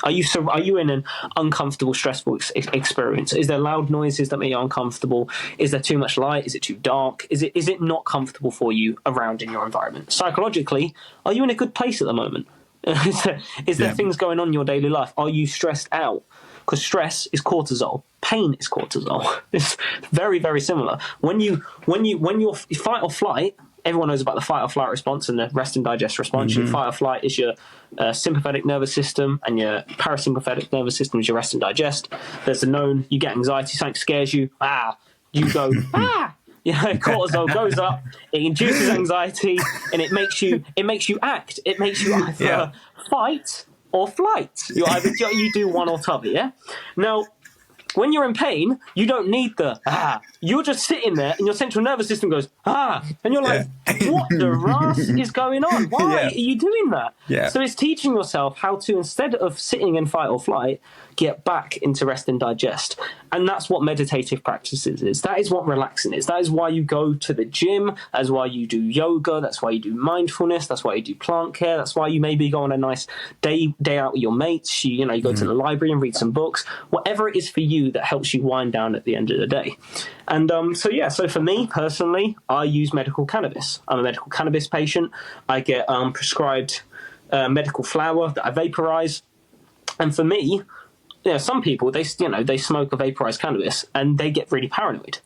A: Are you in an uncomfortable, stressful experience? Is there loud noises that make you uncomfortable? Is there too much light? Is it too dark? Is it not comfortable for you around in your environment? Psychologically, are you in a good place at the moment? Is there things going on in your daily life? Are you stressed out? Because stress is cortisol. Pain is cortisol. It's very, very similar. When you're fight or flight, everyone knows about the fight or flight response and the rest and digest response. Your fight or flight is your sympathetic nervous system, and your parasympathetic nervous system is your rest and digest. There's a known, you get anxiety, something scares you, you go, cortisol goes up, it induces anxiety, and it makes you act. It makes you either fight or flight. You do one or t'other, yeah? Now, when you're in pain, you don't need the You're just sitting there, and your central nervous system goes and you're like, what the Ross is going on? Why are you doing that?
B: Yeah.
A: So it's teaching yourself how to, instead of sitting in fight or flight, get back into rest and digest. And that's what meditative practices is. That is what relaxing is. That is why you go to the gym. That's why you do yoga. That's why you do mindfulness. That's why you do plant care. That's why you maybe go on a nice day out with your mates. You go to the library and read some books. Whatever it is for you that helps you wind down at the end of the day. And so for me personally, I use medical cannabis. I'm a medical cannabis patient. I get prescribed medical flower that I vaporize. And for me, some people they smoke a vaporized cannabis and they get really paranoid.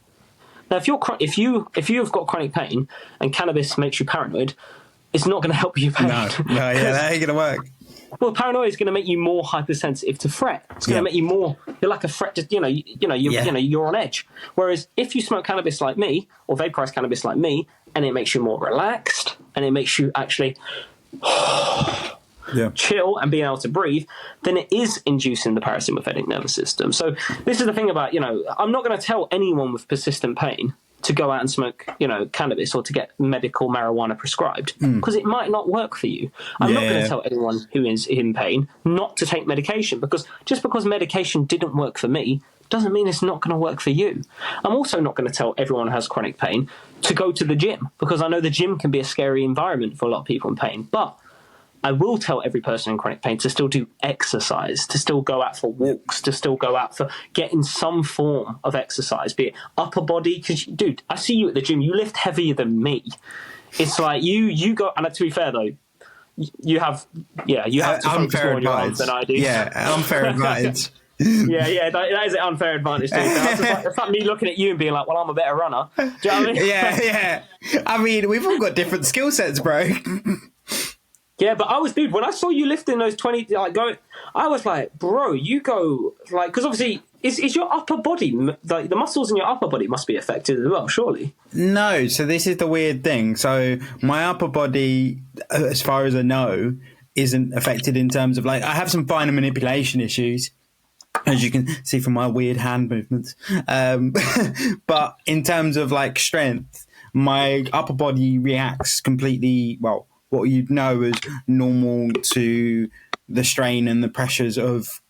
A: Now, if you've got chronic pain and cannabis makes you paranoid, it's not going to help you pain.
B: No, that ain't gonna work.
A: Well, paranoia is going to make you more hypersensitive to threat. It's going to make you more. You're like a threat. You're on edge. Whereas if you smoke cannabis like me, or vaporize cannabis like me, and it makes you more relaxed, and it makes you actually chill and being able to breathe, then it is inducing the parasympathetic nervous system. So this is the thing about, I'm not going to tell anyone with persistent pain to go out and smoke, cannabis or to get medical marijuana prescribed, because it might not work for you. I'm not going to tell anyone who is in pain not to take medication, because just because medication didn't work for me doesn't mean it's not going to work for you. I'm also not going to tell everyone who has chronic pain to go to the gym, because I know the gym can be a scary environment for a lot of people in pain. But I will tell every person in chronic pain to still do exercise, to still go out for walks, to still go out for getting some form of exercise, be it upper body. Because, dude, I see you at the gym. You lift heavier than me. It's like you go, and to be fair though, you have to focus more on your arms than I do.
B: Yeah, unfair advantage.
A: That is an unfair advantage. It's like me looking at you and being like, well, I'm a better runner. Do you know what I mean?
B: Yeah. I mean, we've all got different skill sets, bro.
A: Yeah, but when I saw you lifting those 20, I was like, bro, you go, because obviously is your upper body, like the muscles in your upper body must be affected as well, surely?
B: No, so this is the weird thing. So my upper body, as far as I know, isn't affected in terms of like I have some finer manipulation issues, as you can see from my weird hand movements. But in terms of like strength, my upper body reacts completely well. What you'd know as normal to the strain and the pressures of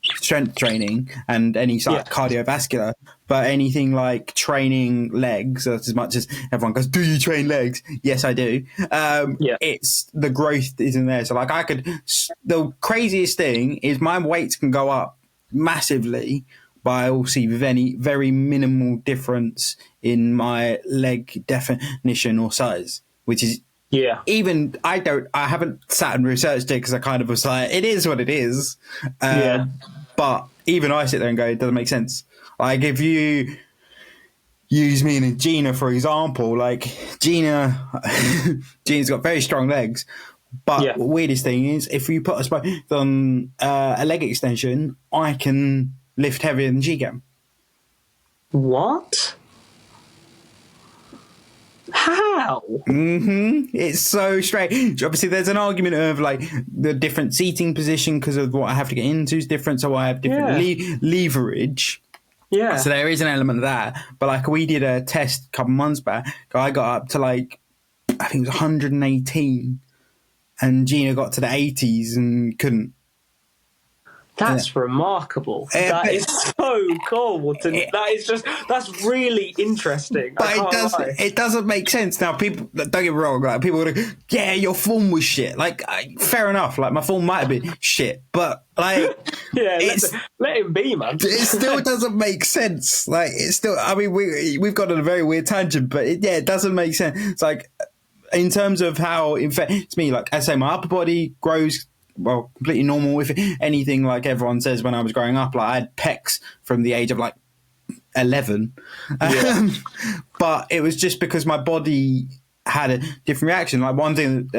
B: strength training and any sort
A: Yeah,
B: of cardiovascular, but anything like training legs, as much as everyone goes, do you train legs? Yes, I do.
A: yeah,
B: It's the growth isn't there. So like the craziest thing is my weights can go up massively, but I will see very, very minimal difference in my leg definition or size, which is
A: yeah,
B: even I haven't sat and researched it because I kind of was like, it is what it is.
A: yeah.
B: But even I sit there and go, it doesn't make sense. Like if you use me and Gina, for example, like Gina's got very strong legs. But
A: Yeah.
B: the weirdest thing is if you put us both on a leg extension, I can lift heavier than she can.
A: What? How?
B: It's so strange. Obviously, there's an argument of like the different seating position because of what I have to get into is different, so I have different leverage.
A: Yeah.
B: So there is an element of that. But like we did a test a couple months back, I got up to like I think it was 118, and Gina got to the 80s and couldn't.
A: That's remarkable. That is so cool. That's really interesting.
B: But it doesn't make sense. Now, people, don't get me wrong, like, people would go, yeah, your form was shit. Like, fair enough, like, my form might have been shit, but, like...
A: Yeah, let him be, man.
B: It still doesn't make sense. Like, it's still... I mean, we've gone on a very weird tangent, but, it doesn't make sense. It's like, in terms of how it affects me, like, I say, my upper body grows... Well, completely normal. If anything, like everyone says when I was growing up, like I had pecs from the age of like 11.
A: Yeah.
B: But it was just because my body had a different reaction. Like one thing,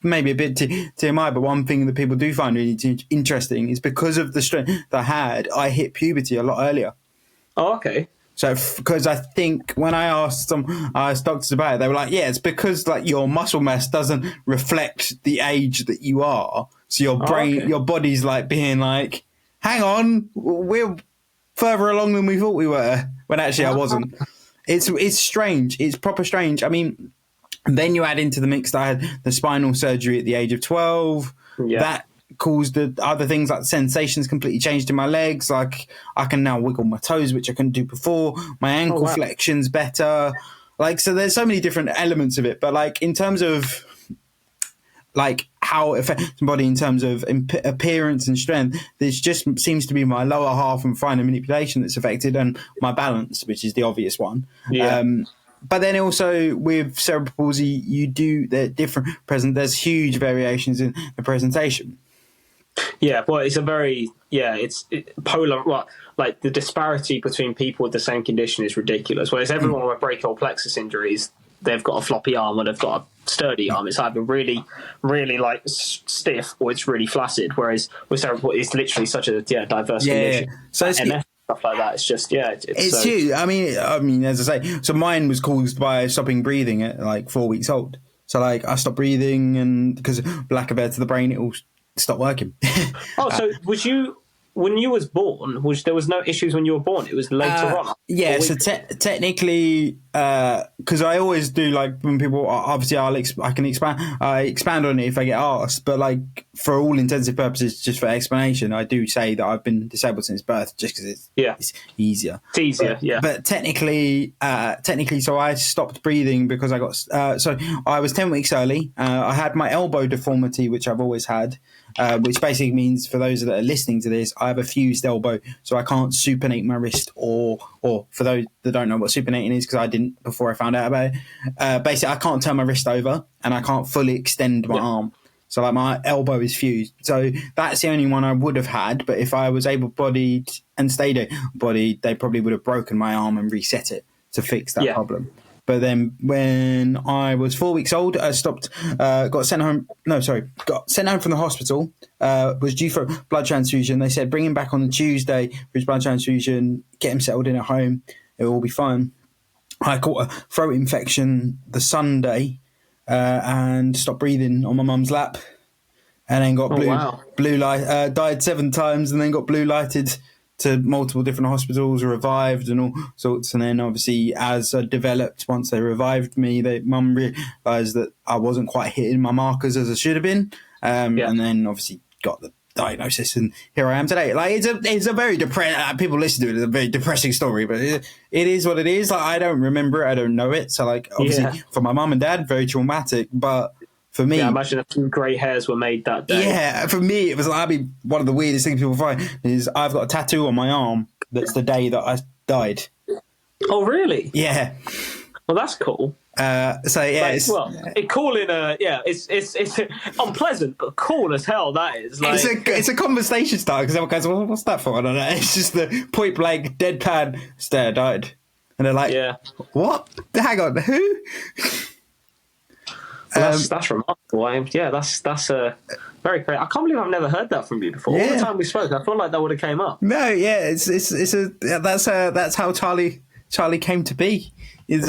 B: maybe a bit TMI, but one thing that people do find really interesting is because of the strength that I had, I hit puberty a lot earlier.
A: Oh, okay.
B: So, because I think when I asked doctors about it, they were like, yeah, it's because like your muscle mass doesn't reflect the age that you are. So your brain, your body's like being like, hang on, we're further along than we thought we were. When actually I wasn't. It's strange. It's proper strange. I mean, then you add into the mix that I had the spinal surgery at the age of 12.
A: Yeah.
B: That caused the other things like sensations completely changed in my legs. Like I can now wiggle my toes, which I couldn't do before. My ankle flexion's better. Like, so there's so many different elements of it. But like in terms of like how it affects the body in terms of appearance and strength, this just seems to be my lower half and finer manipulation that's affected, and my balance, which is the obvious one.
A: Yeah.
B: But then also with cerebral palsy, you do the different present. There's huge variations in the presentation.
A: Yeah, well, it's a very it's polar. Well, like the disparity between people with the same condition is ridiculous. Whereas everyone with brachial plexus injuries, they've got a floppy arm or they've got a sturdy arm. It's either really, really like stiff or it's really flaccid. Whereas with cerebral, it's literally such a diverse condition.
B: So it's,
A: MS, stuff like that. It's just
B: it's huge. I mean, as I say, so mine was caused by stopping breathing at like 4 weeks old. So like I stopped breathing, and because of lack of air to the brain, it all stopped working.
A: So was you? When you was born, there was no issues when you were born? It was later on?
B: Yeah, so technically, because I always do, like, when people, obviously I can expand on it if I get asked, but like, for all intensive purposes, just for explanation, I do say that I've been disabled since birth, just because it's easier.
A: It's easier,
B: But technically, so I stopped breathing because I got, so I was 10 weeks early. I had my elbow deformity, which I've always had. Which basically means, for those that are listening to this, I have a fused elbow, so I can't supinate my wrist, or for those that don't know what supinating is, because I didn't before I found out about it, basically I can't turn my wrist over and I can't fully extend my arm. So like my elbow is fused. So that's the only one I would have had, but if I was able-bodied and stayed able-bodied, they probably would have broken my arm and reset it to fix that problem. But then when I was 4 weeks old, I stopped, got sent home. No, sorry, got sent home from the hospital. Was due for blood transfusion. They said bring him back on the Tuesday for his blood transfusion. Get him settled in at home. It will all be fine. I caught a throat infection the Sunday and stopped breathing on my mum's lap, and then got blue light. Died 7 times, and then got blue lighted to multiple different hospitals, revived and all sorts. And then obviously as I developed, once they revived me, mum realised that I wasn't quite hitting my markers as I should have been. And then obviously got the diagnosis, and here I am today. Like it's a very depressing, people listen to it, it's a very depressing story, but it is what it is. Like I don't remember it, I don't know it. So like obviously for my mum and dad, very traumatic, but for me,
A: I imagine a few grey hairs were made that day.
B: Yeah, for me, it was like, one of the weirdest things people find is I've got a tattoo on my arm that's the day that I died.
A: Oh, really?
B: Yeah.
A: Well, that's cool.
B: It's
A: cool in a it's unpleasant, but cool as hell. That is. Like,
B: it's a conversation starter because everyone goes, "Well, what's that for?" I don't know. It's just the point blank, deadpan stare, died, and they're like, "What? Hang on, who?"
A: That's remarkable. That's a very great. I can't believe I've never heard that from you before. All the time we spoke, I feel like that would have came up.
B: No, that's how Charlie came to be. Well,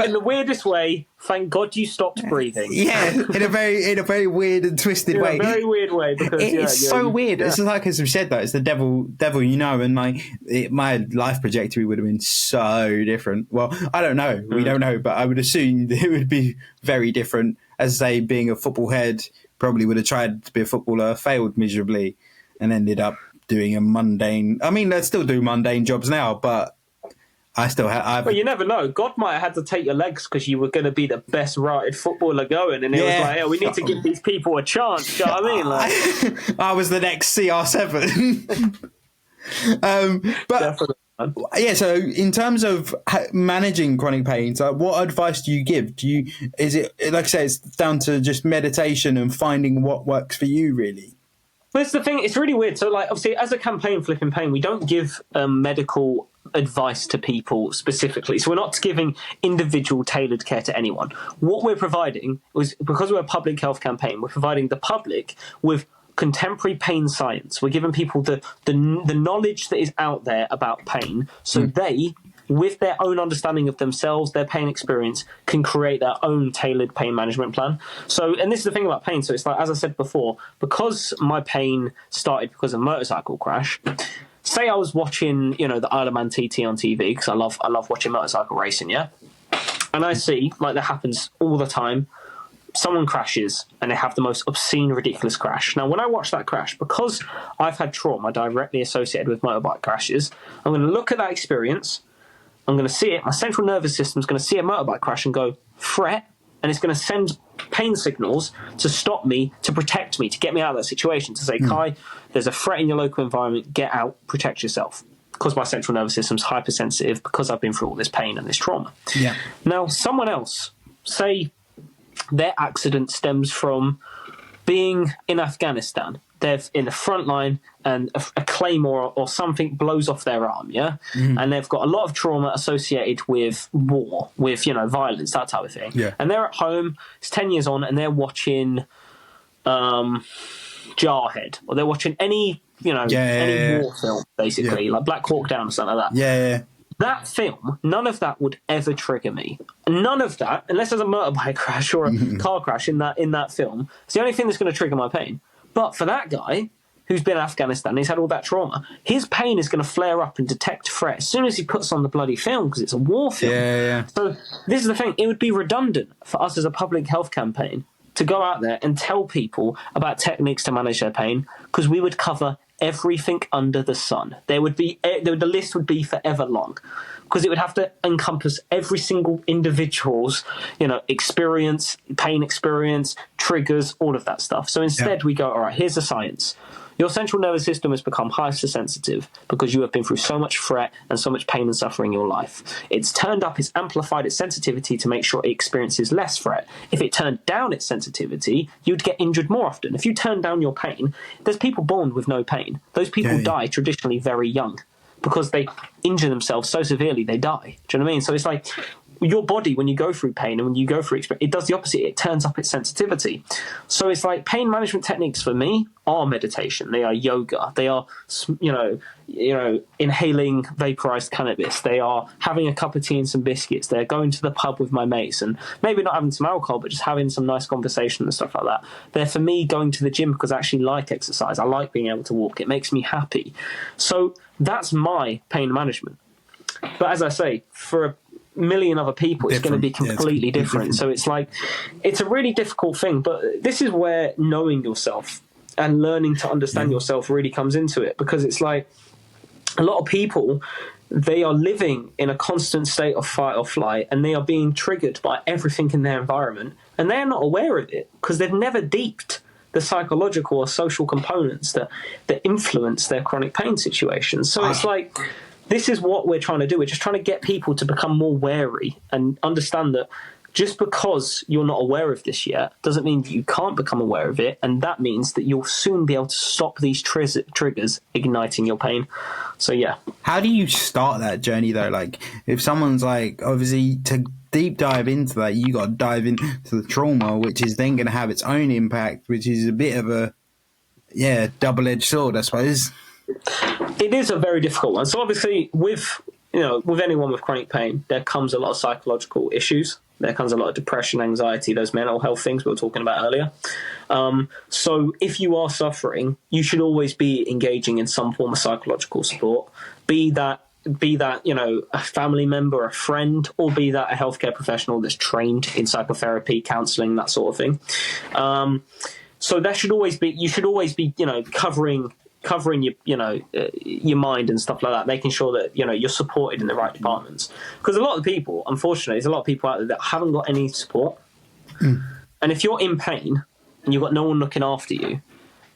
A: in the weirdest way, thank God you stopped breathing.
B: Yeah, in a very weird and twisted way.
A: In a very weird way, because
B: it's so weird. It's like as we said, though, it's the devil, and like my life trajectory would have been so different. Well, I don't know, we don't know, but I would assume that it would be very different. As I say, being a football head, probably would have tried to be a footballer, failed miserably, and ended up doing a mundane. I mean, I still do mundane jobs now, but I still have.
A: Well, you never know. God might have had to take your legs because you were going to be the best rated footballer going, and it was like, we need to give these people a chance. Do you know what I mean? Like,
B: I was the next CR7. But definitely. Yeah. So, in terms of managing chronic pains, what advice do you give? Is it like I say, it's down to just meditation and finding what works for you, really?
A: Well, it's the thing. It's really weird. So, like, obviously, as a campaign, Flippin Pain, we don't give medical advice to people specifically. So we're not giving individual tailored care to anyone. What we're providing was, because we're a public health campaign, we're providing the public with contemporary pain science. We're giving people the knowledge that is out there about pain, so they, with their own understanding of themselves, their pain experience, can create their own tailored pain management plan. So, and this is the thing about pain. So it's like, as I said before, because my pain started because of a motorcycle crash. Say I was watching, the Isle of Man TT on TV, because I love watching motorcycle racing, yeah? And I see, like that happens all the time, someone crashes and they have the most obscene, ridiculous crash. Now, when I watch that crash, because I've had trauma directly associated with motorbike crashes, I'm going to look at that experience, I'm going to see it, my central nervous system is going to see a motorbike crash and go, fret, and it's going to send pain signals to stop me, to protect me, to get me out of that situation, to say, Kai, there's a threat in your local environment, get out, protect yourself. Because my central nervous system's hypersensitive, because I've been through all this pain and this trauma. Yeah. Now, someone else, say their accident stems from being in Afghanistan. They're in the front line and a claymore or something blows off their arm, yeah? And they've got a lot of trauma associated with war, with, violence, that type of thing. Yeah. And they're at home, it's 10 years on, and they're watching Jarhead, or they're watching any war film, basically, like Black Hawk Down or something like that. Yeah. That film, none of that would ever trigger me. None of that, unless there's a motorbike crash or a car crash in that film, it's the only thing that's going to trigger my pain. But for that guy who's been in Afghanistan, he's had all that trauma, his pain is going to flare up and detect threat as soon as he puts on the bloody film, because it's a war film. Yeah. So this is the thing. It would be redundant for us as a public health campaign to go out there and tell people about techniques to manage their pain, because we would cover everything under the sun. The list would be forever long, because it would have to encompass every single individual's, experience, pain experience, triggers, all of that stuff. So instead we go, all right, here's the science. Your central nervous system has become hypersensitive because you have been through so much threat and so much pain and suffering in your life. It's turned up, it's amplified its sensitivity to make sure it experiences less threat. If it turned down its sensitivity, you'd get injured more often. If you turn down your pain, there's people born with no pain. Those people die traditionally very young. because they injure themselves so severely they die. Do you know what I mean? So it's like your body, when you go through pain and when you go through experience, it does the opposite. It turns up its sensitivity. So it's like pain management techniques for me are meditation. They are yoga. They are, inhaling vaporized cannabis. They are having a cup of tea and some biscuits. They're going to the pub with my mates and maybe not having some alcohol, but just having some nice conversation and stuff like that. They're for me going to the gym because I actually like exercise. I like being able to walk. It makes me happy. So that's my pain management. But as I say, for a million other people, it's going to be completely different. So it's like, it's a really difficult thing. But this is where knowing yourself and learning to understand yourself really comes into it, because it's like a lot of people, they are living in a constant state of fight or flight, and they are being triggered by everything in their environment, and they're not aware of it because they've never deeped the psychological or social components that influence their chronic pain situations. So it's like, this is what we're trying to do. We're just trying to get people to become more wary and understand that just because you're not aware of this yet doesn't mean that you can't become aware of it, and that means that you'll soon be able to stop these triggers igniting your pain. So yeah.
B: How do you start that journey though? Like, if someone's like, obviously to deep dive into that, you got to dive into the trauma, which is then going to have its own impact, which is a bit of a double-edged sword, I suppose.
A: It is a very difficult one. So obviously with anyone with chronic pain, there comes a lot of psychological issues. There comes a lot of depression, anxiety, those mental health things we were talking about earlier. So if you are suffering, you should always be engaging in some form of psychological support, be that a family member, a friend, or be that a healthcare professional that's trained in psychotherapy, counselling, that sort of thing. So that should always be, you should always be, covering your mind and stuff like that, making sure that you're supported in the right departments. Because a lot of people, unfortunately, there's a lot of people out there that haven't got any support. And if you're in pain and you've got no one looking after you,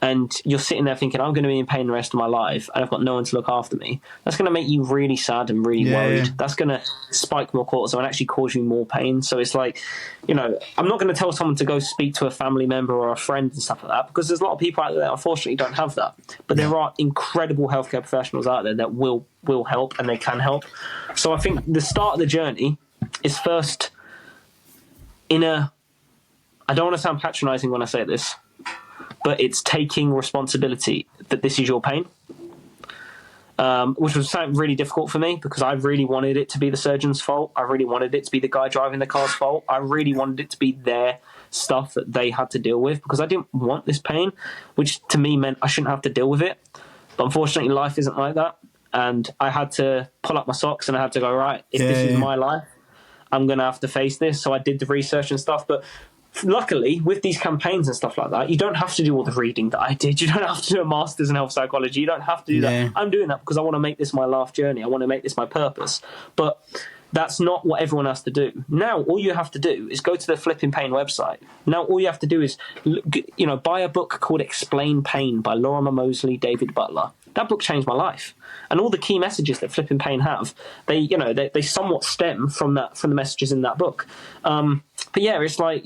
A: and you're sitting there thinking, I'm going to be in pain the rest of my life and I've got no one to look after me, that's going to make you really sad and really worried. That's going to spike more cortisol and actually cause you more pain. So it's like, I'm not going to tell someone to go speak to a family member or a friend and stuff like that, because there's a lot of people out there that unfortunately don't have that. But there are incredible healthcare professionals out there that will help, and they can help. So I think the start of the journey is first I don't want to sound patronizing when I say this, but it's taking responsibility that this is your pain, which was something really difficult for me, because I really wanted it to be the surgeon's fault. I really wanted it to be the guy driving the car's fault. I really wanted it to be their stuff that they had to deal with, because I didn't want this pain, which to me meant I shouldn't have to deal with it. But unfortunately, life isn't like that. And I had to pull up my socks and I had to go, right, if this is my life, I'm going to have to face this. So I did the research and stuff. But luckily, with these campaigns and stuff like that, you don't have to do all the reading that I did. You don't have to do a master's in health psychology. You don't have to do that. I'm doing that because I want to make this my life journey. I want to make this my purpose. But that's not what everyone has to do. Now, all you have to do is go to the Flippin Pain website. Now, all you have to do is, buy a book called Explain Pain by Lorimer Moseley, David Butler. That book changed my life. And all the key messages that Flippin Pain have, they somewhat stem from the messages in that book. But yeah, it's like,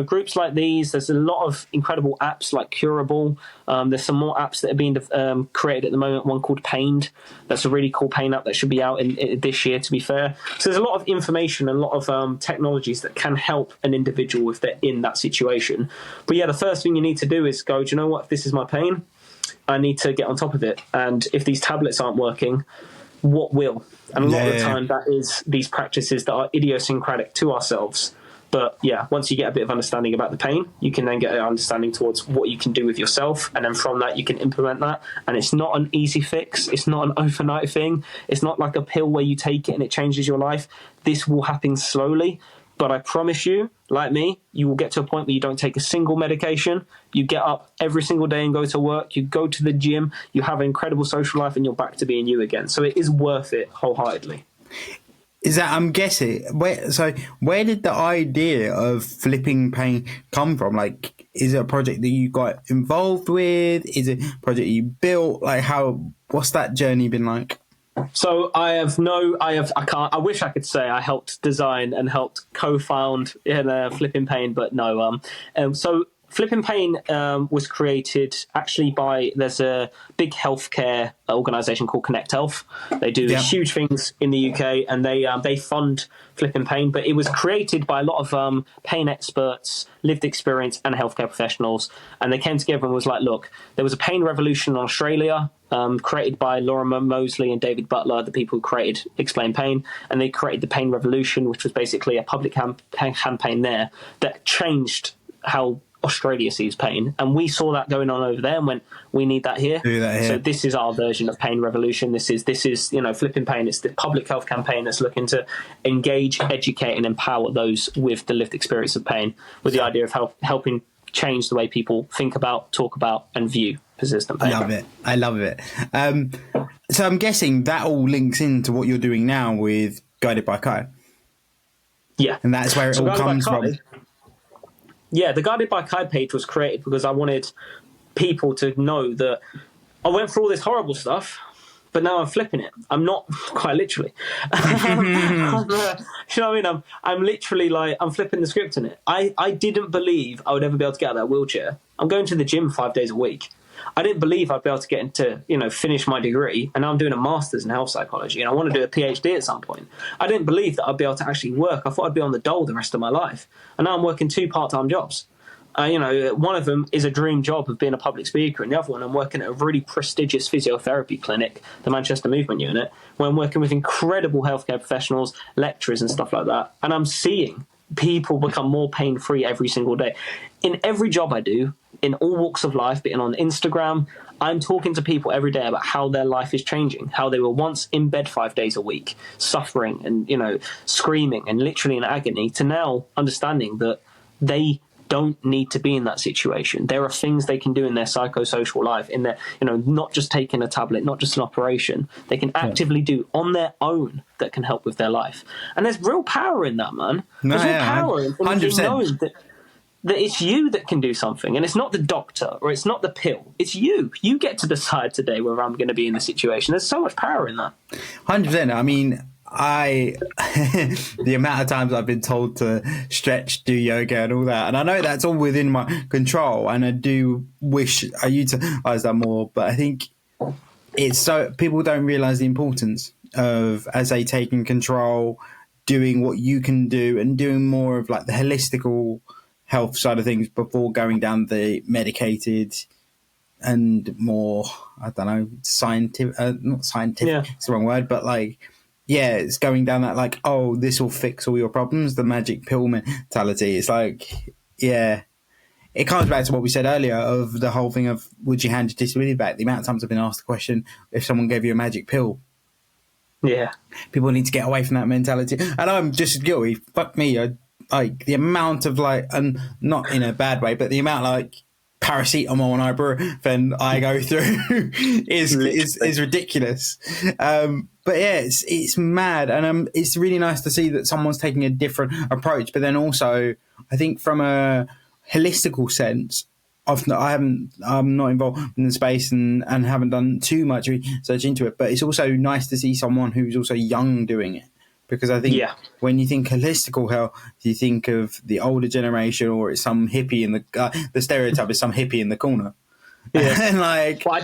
A: groups like these, there's a lot of incredible apps like Curable. There's some more apps that are being created at the moment, one called Pained. That's a really cool pain app that should be out in this year, to be fair. So there's a lot of information and a lot of technologies that can help an individual if they're in that situation. But yeah, the first thing you need to do is go, do you know what, if this is my pain, I need to get on top of it. And if these tablets aren't working, what will? And a lot of the time that is these practices that are idiosyncratic to ourselves. But yeah, once you get a bit of understanding about the pain, you can then get an understanding towards what you can do with yourself. And then from that, you can implement that. And it's not an easy fix. It's not an overnight thing. It's not like a pill where you take it and it changes your life. This will happen slowly. But I promise you, like me, you will get to a point where you don't take a single medication. You get up every single day and go to work. You go to the gym. You have an incredible social life, and you're back to being you again. So it is worth it wholeheartedly.
B: Is that, I'm guessing, where did the idea of Flipping Pain come from? Like, is it a project that you got involved with? Is it a project you built? Like, what's that journey been like?
A: So I wish I could say I helped design and helped co-found Flippin Pain, but no. So Flippin Pain was created actually there's a big healthcare organisation called Connect Health. They do huge things in the UK, and they fund Flippin Pain. But it was created by a lot of pain experts, lived experience, and healthcare professionals. And they came together and was like, look, there was a pain revolution in Australia, created by Laura Mosley and David Butler, the people who created Explain Pain, and they created the Pain Revolution, which was basically a public campaign there that changed how Australia sees pain, and we saw that going on over there and went, we need that here. So this is our version of Pain Revolution. This is Flippin Pain. It's the public health campaign that's looking to engage, educate, and empower those with the lived experience of pain, with the idea of helping change the way people think about, talk about, and view persistent pain.
B: I love it. So I'm guessing that all links into what you're doing now with Guided by Kai.
A: Yeah,
B: and that's where it all comes from.
A: Yeah, the Guided by Kai page was created because I wanted people to know that I went through all this horrible stuff, but now I'm flipping it. I'm not, quite literally. You know what I mean? I'm literally like, I'm flipping the script in it. I didn't believe I would ever be able to get out of that wheelchair. I'm going to the gym 5 days a week. I didn't believe I'd be able to get into, finish my degree, and now I'm doing a master's in health psychology, and I want to do a PhD at some point. I didn't believe that I'd be able to actually work. I thought I'd be on the dole the rest of my life, and now I'm working 2 part-time jobs. One of them is a dream job of being a public speaker, and the other one I'm working at a really prestigious physiotherapy clinic, the Manchester Movement Unit, where I'm working with incredible healthcare professionals, lecturers and stuff like that, and I'm seeing people become more pain-free every single day. In every job I do, in all walks of life, being on Instagram, I'm talking to people every day about how their life is changing, how they were once in bed 5 days a week, suffering and, screaming and literally in agony, to now understanding that they don't need to be in that situation. There are things they can do in their psychosocial life, in their, not just taking a tablet, not just an operation, they can actively do on their own that can help with their life. And there's real power in that, man. There's real power in knowing that it's you that can do something, and it's not the doctor or it's not the pill. It's you. You get to decide today whether I'm going to be in the situation. There's so much power in that.
B: 100%. I mean, the amount of times I've been told to stretch, do yoga and all that, and I know that's all within my control, and I do wish I utilize that more, but I think it's so people don't realize the importance of, as they taking control, doing what you can do and doing more of like the holistical health side of things before going down the medicated and more, I don't know, scientific, not scientific, it's the wrong word, but like, yeah, it's going down that like, oh, this will fix all your problems, the magic pill mentality. It's like, yeah, it comes back to what we said earlier of the whole thing of, would you hand your disability back? The amount of times I've been asked the question, if someone gave you a magic pill.
A: Yeah.
B: People need to get away from that mentality. And I'm just as guilty. Fuck me. Like the amount of like, and not in a bad way, but the amount like paracetamol and ibuprofen I go through is ridiculous. But yeah, it's mad, and it's really nice to see that someone's taking a different approach. But then also, I think from a holistical sense, I'm not involved in the space and haven't done too much research into it. But it's also nice to see someone who's also young doing it. Because I think when you think holistical health, you think of the older generation, or it's some hippie in the stereotype is some hippie in the corner.
A: Yeah,
B: and like,
A: well,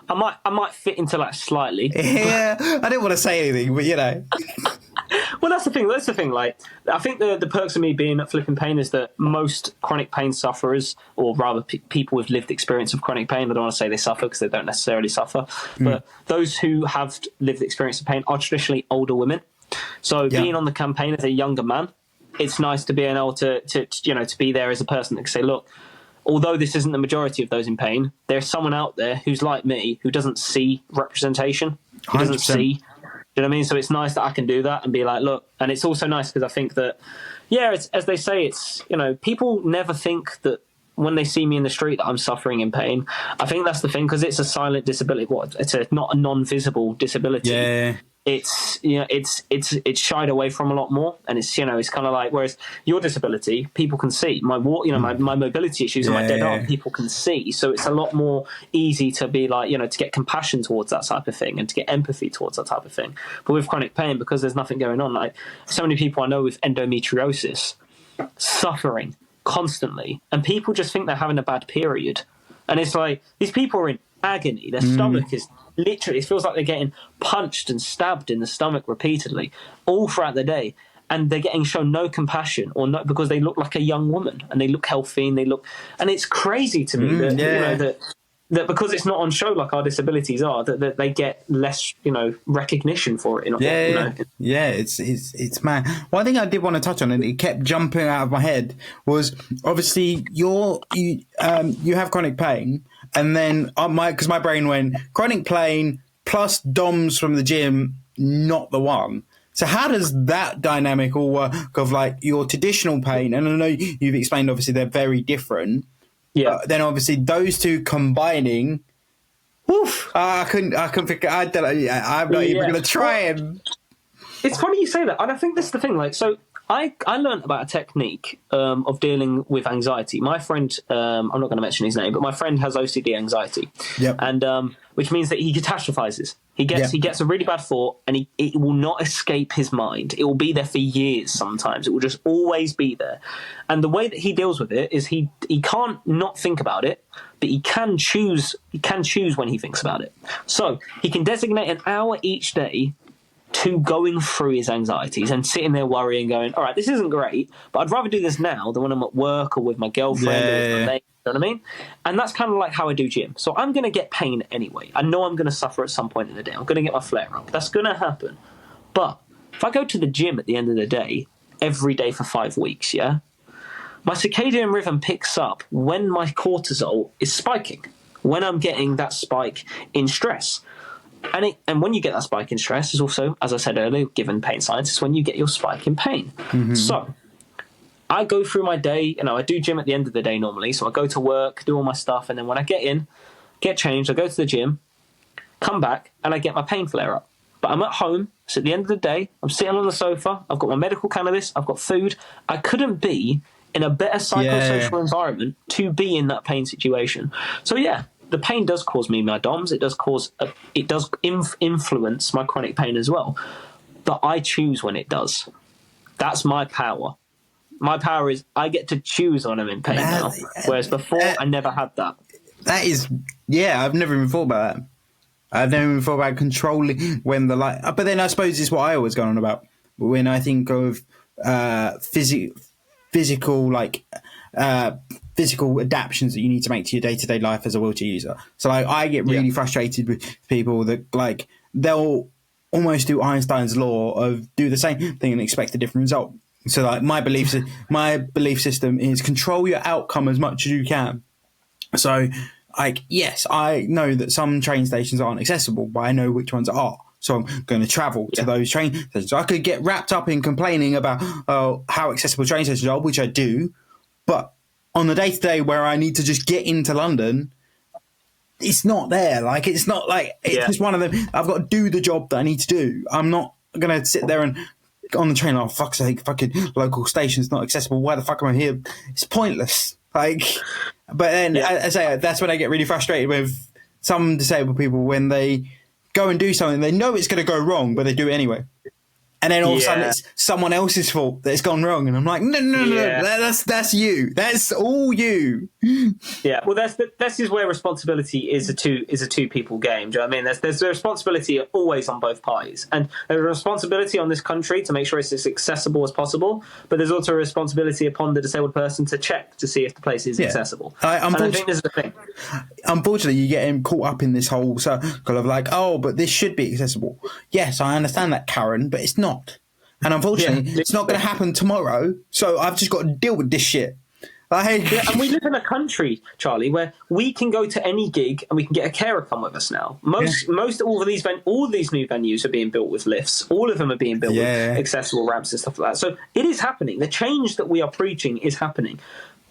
A: I might fit into that slightly.
B: Yeah, I didn't want to say anything, but
A: Well, that's the thing. Like, I think the perks of me being at Flippin Pain is that most chronic pain sufferers, or rather people with lived experience of chronic pain, I don't want to say they suffer because they don't necessarily suffer, but those who have lived experience of pain are traditionally older women. So being on the campaign as a younger man, it's nice to be able to be there as a person that can say, look, although this isn't the majority of those in pain, there's someone out there who's like me, who doesn't see representation, who doesn't
B: 100%.
A: see, you know what I mean? So it's nice that I can do that and be like, look, and it's also nice because I think that, it's, as they say, it's, people never think that when they see me in the street that I'm suffering in pain. I think that's the thing, because it's a silent disability. It's not a non-visible disability.
B: Yeah.
A: It's it's shied away from a lot more, and it's it's kind of like, whereas your disability people can see, my mobility issues and my dead arm people can see, so it's a lot more easy to be like to get compassion towards that type of thing and to get empathy towards that type of thing. But with chronic pain, because there's nothing going on, like so many people I know with endometriosis suffering constantly, and people just think they're having a bad period. And it's like, these people are in agony. Their stomach is literally, it feels like they're getting punched and stabbed in the stomach repeatedly all throughout the day. And they're getting shown no compassion because they look like a young woman and they look healthy and it's crazy to me that because it's not on show like our disabilities are, that they get less, recognition for it.
B: It's mad. One thing I did want to touch on, and it kept jumping out of my head, was obviously you have chronic pain, and then because my brain went chronic pain plus DOMS from the gym, not the one. So how does that dynamic all work of like your traditional pain? And I know you've explained obviously they're very different. Yeah. Then obviously those two combining, woof, I couldn't figure. I'm not even going to try and.
A: It's funny you say that, and I think this is the thing. Like, so I learned about a technique of dealing with anxiety. My friend, I'm not going to mention his name, but my friend has OCD anxiety, and which means that he catastrophizes. He gets a really bad thought, and it will not escape his mind. It will be there for years. Sometimes it will just always be there. And the way that he deals with it is he can't not think about it, but he can choose. He can choose when he thinks about it. So he can designate an hour each day to going through his anxieties and sitting there worrying, going, all right, this isn't great, but I'd rather do this now than when I'm at work or with my girlfriend or with my mate. You know what I mean? And that's kind of like how I do gym. So I'm going to get pain anyway. I know I'm going to suffer at some point in the day. I'm going to get my flare up. That's going to happen. But if I go to the gym at the end of the day, every day for 5 weeks, my circadian rhythm picks up when my cortisol is spiking, when I'm getting that spike in stress. And when you get that spike in stress is also, as I said earlier, given pain science, is when you get your spike in pain. Mm-hmm. So I go through my day, I do gym at the end of the day normally. So I go to work, do all my stuff. And then when I get changed, I go to the gym, come back, and I get my pain flare up. But I'm at home. So at the end of the day, I'm sitting on the sofa. I've got my medical cannabis. I've got food. I couldn't be in a better psychosocial environment to be in that pain situation. So the pain does cause me my DOMS. It does influence my chronic pain as well. But I choose when it does. That's my power. My power is I get to choose when I'm in pain now. Whereas before, I never had that. That is,
B: I've never even thought about that. I've never even thought about controlling when the light. But then I suppose it's what I always go on about when I think of physical adaptations that you need to make to your day-to-day life as a wheelchair user. So I get really frustrated with people that they'll almost do Einstein's law of do the same thing and expect a different result. So my belief system is control your outcome as much as you can. So yes, I know that some train stations aren't accessible, but I know which ones are. So I'm going to travel to those train stations. I could get wrapped up in complaining about how accessible train stations are, which I do, but on the day-to-day where I need to just get into London, it's not there. It's not it's just one of them. I've got to do the job that I need to do. I'm not going to sit there and on the train, oh, fuck's sake, fucking local station's not accessible. Why the fuck am I here? It's pointless. But then, I say, that's when I get really frustrated with some disabled people when they go and do something. They know it's going to go wrong, but they do it anyway. And then all of a sudden it's someone else's fault that it's gone wrong. And I'm like, no, that's you. That's all you.
A: Yeah, well, this is where responsibility is a two people game. Do you know what I mean? There's a responsibility always on both parties. And there's a responsibility on this country to make sure it's as accessible as possible. But there's also a responsibility upon the disabled person to check to see if the place is accessible. And I think this is the thing.
B: Unfortunately, you get caught up in this whole circle of but this should be accessible. Yes, I understand that, Karen, but it's not. And unfortunately, it's not going to happen tomorrow. So I've just got to deal with this shit.
A: And we live in a country, Charlie, where we can go to any gig and we can get a carer come with us now. All of these new venues are being built with lifts. All of them are being built with accessible ramps and stuff like that. So it is happening. The change that we are preaching is happening.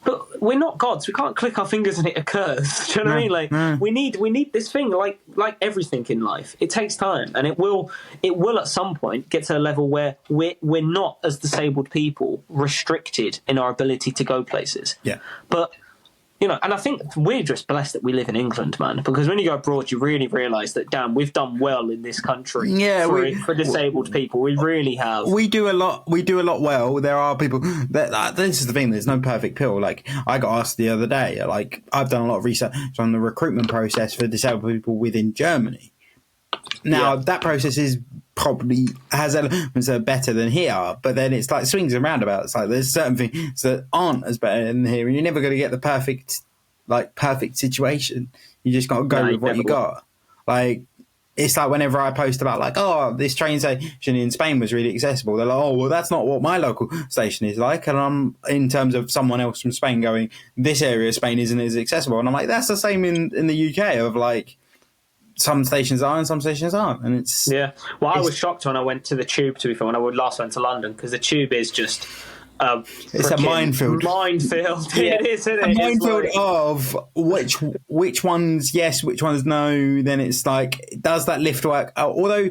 A: But we're not gods. We can't click our fingers and it occurs. Do you know what I mean? We need this thing like everything in life. It takes time, and it will at some point get to a level where we're not, as disabled people, restricted in our ability to go places. Yeah. But And I think we're just blessed that we live in England, man. Because when you go abroad, you really realise that, damn, we've done well in this country for disabled people. We really have.
B: We do a lot. We do a lot well. There are people that this is the thing. There's no perfect pill. Like I got asked the other day. Like I've done a lot of research on the recruitment process for disabled people within Germany. Now that process is probably has elements that are better than here, but then it's like swings and roundabouts. Like there's certain things that aren't as better than here, and you're never going to get the perfect situation. You just got to go with what you got. Like it's like whenever I post about like, oh, this train station in Spain was really accessible, they're like, oh, well, that's not what my local station is like. And I'm in terms of someone else from Spain going, this area of Spain isn't as accessible, and I'm like, that's the same in the UK of like. Some stations are and some stations aren't, and it's
A: Well, I was shocked when I went to the Tube. To be fair, when I last went to London, because the Tube is just
B: it's a minefield.
A: Minefield, it is, isn't
B: a
A: it?
B: minefield of which ones yes, which ones no. Then it's like, does that lift work? Although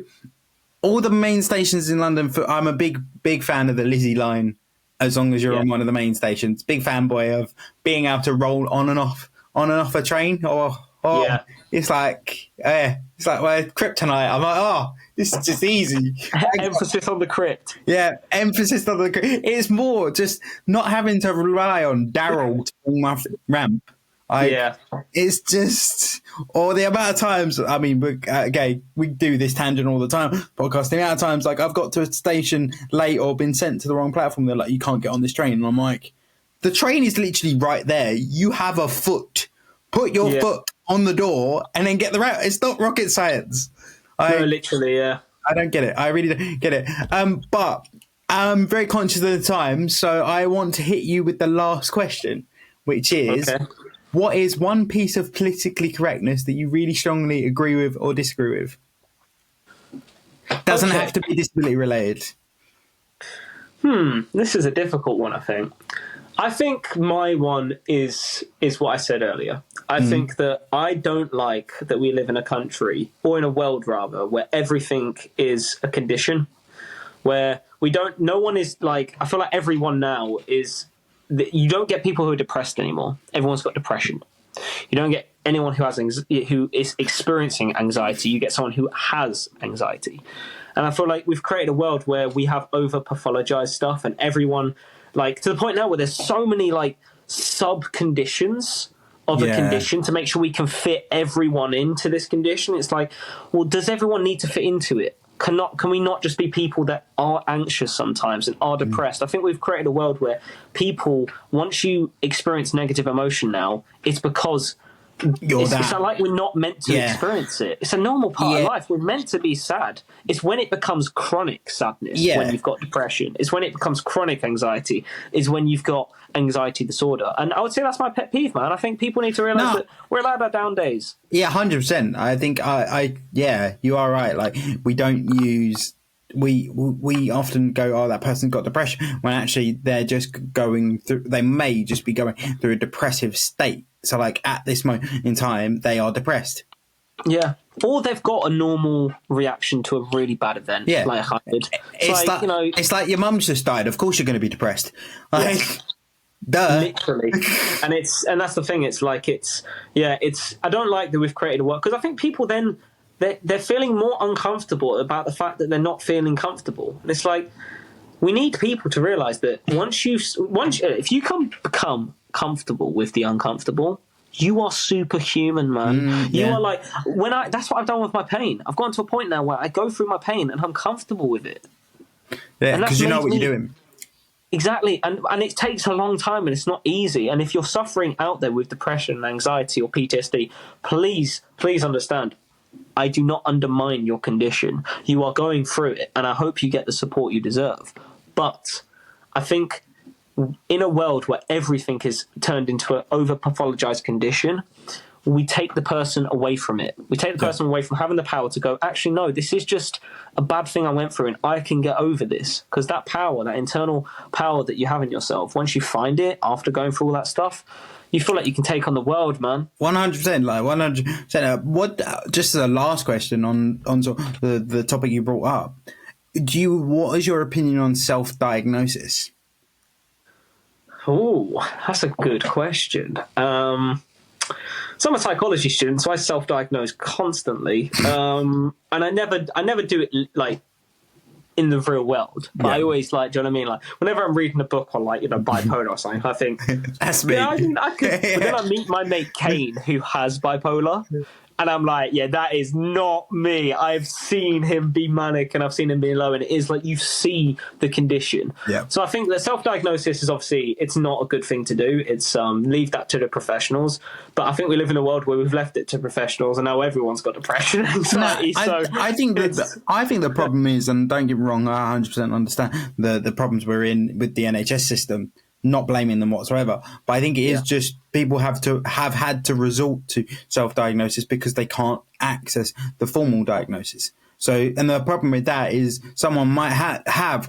B: all the main stations in London, I'm a big fan of the Lizzie line. As long as you're on one of the main stations, big fanboy of being able to roll on and off a train or. It's like my kryptonite. I'm like, oh, this is just easy.
A: Emphasis on the crypt.
B: Yeah, emphasis on the crypt. It's more just not having to rely on Daryl to pull my ramp. It's just, or the amount of times, I mean, we do this tangent all the time, podcast, the amount of times, like, I've got to a station late or been sent to the wrong platform, they're like, you can't get on this train. And I'm like, the train is literally right there. You have a foot. Put your foot on the door and then get the route. It's not rocket science.
A: Literally, yeah.
B: I don't get it. I really don't get it. But I'm very conscious of the time, so I want to hit you with the last question, which is, what is one piece of politically correctness that you really strongly agree with or disagree with? Doesn't have to be disability related.
A: This is a difficult one, I think. I think my one is what I said earlier. I think that I don't like that we live in a country, or in a world rather, where everything is a condition, where no one is like, I feel like everyone now is, you don't get people who are depressed anymore. Everyone's got depression. You don't get anyone who is experiencing anxiety. You get someone who has anxiety. And I feel like we've created a world where we have over-pathologized stuff, and everyone, like, to the point now where there's so many like sub-conditions of a condition to make sure we can fit everyone into this condition. It's like, well, does everyone need to fit into it? Can we not just be people that are anxious sometimes and are depressed? I think we've created a world where people, once you experience negative emotion now, it's because it's like we're not meant to experience it. It's a normal part of life. We're meant to be sad. It's when it becomes chronic sadness, when you've got depression. It's when it becomes chronic anxiety, is when you've got anxiety disorder. And I would say that's my pet peeve, man. I think people need to realise that we're allowed our down days.
B: Yeah, 100%. I think you are right. Like, we don't use... We often go, oh, that person's got depression, when actually they're just going through, they may just be going through a depressive state. So like at this moment in time, they are depressed. Yeah.
A: Or they've got a normal reaction to a really bad event.
B: Yeah.
A: Like I did.
B: It's like your mum's just died. Of course you're going to be depressed. Like, duh.
A: Literally. and that's the thing. It's like, I don't like that we've created a world, because I think people then, they're feeling more uncomfortable about the fact that they're not feeling comfortable. And it's like, we need people to realise that if you can become comfortable with the uncomfortable, you are superhuman, man. You are like, that's what I've done with my pain. I've gotten to a point now where I go through my pain and I'm comfortable with it.
B: Yeah, because you know what you're doing.
A: Exactly, and it takes a long time and it's not easy. And if you're suffering out there with depression, anxiety or PTSD, please understand, I do not undermine your condition. You are going through it, and I hope you get the support you deserve. But I think in a world where everything is turned into an over-pathologized condition, we take the person away from it. We take the person away from having the power to go, actually, no, this is just a bad thing I went through, and I can get over this. Because that power, that internal power that you have in yourself, once you find it after going through all that stuff, you feel like you can take on the world, man.
B: 100%, like 100%. What? Just as a last question on the topic you brought up, what is your opinion on self-diagnosis?
A: Oh, that's a good question. So I'm a psychology student, so I self-diagnose constantly, and I never do it like in the real world. But
B: Yeah.
A: I always like, do you know what I mean? Like whenever I'm reading a book on like bipolar or something, I think,
B: That's me.
A: yeah, I could. But then I meet my mate Kane who has bipolar. And I'm like, yeah, that is not me. I've seen him be manic and I've seen him be low, and it is like you see the condition.
B: Yeah.
A: So I think that self-diagnosis is obviously, it's not a good thing to do. It's leave that to the professionals. But I think we live in a world where we've left it to professionals, and now everyone's got depression and anxiety.
B: I think the problem is, and don't get me wrong, I 100% understand the problems we're in with the NHS system. Not blaming them whatsoever, but I think it is just people have had to resort to self-diagnosis because they can't access the formal diagnosis. So, and the problem with that is someone might have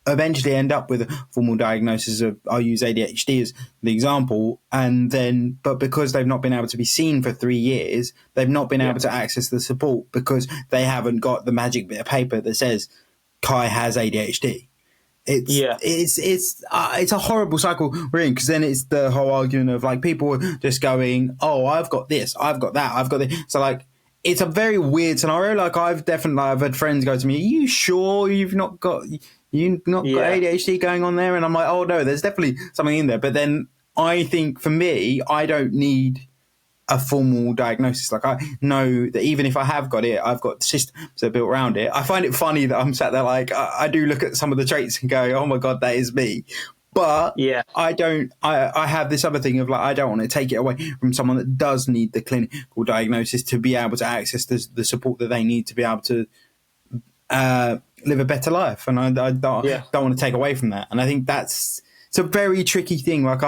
B: eventually end up with a formal diagnosis of, I'll use ADHD as the example, but because they've not been able to be seen for 3 years, they've not been able to access the support because they haven't got the magic bit of paper that says Kai has ADHD. It's a horrible cycle we're in, because then it's the whole argument of like people just going, oh, I've got this, I've got that, I've got this. So like it's a very weird scenario. Like I've had friends go to me, are you sure you've not got got ADHD going on there? And I'm like, oh no, there's definitely something in there. But then I think for me, I don't need a formal diagnosis. Like I know that even if I have got it, I've got systems that are built around it. I find it funny that I'm sat there like I do look at some of the traits and go, oh my God, that is me. But I don't. I have this other thing of like I don't want to take it away from someone that does need the clinical diagnosis to be able to access the support that they need to be able to live a better life. And I don't want to take away from that. And I think it's a very tricky thing. Like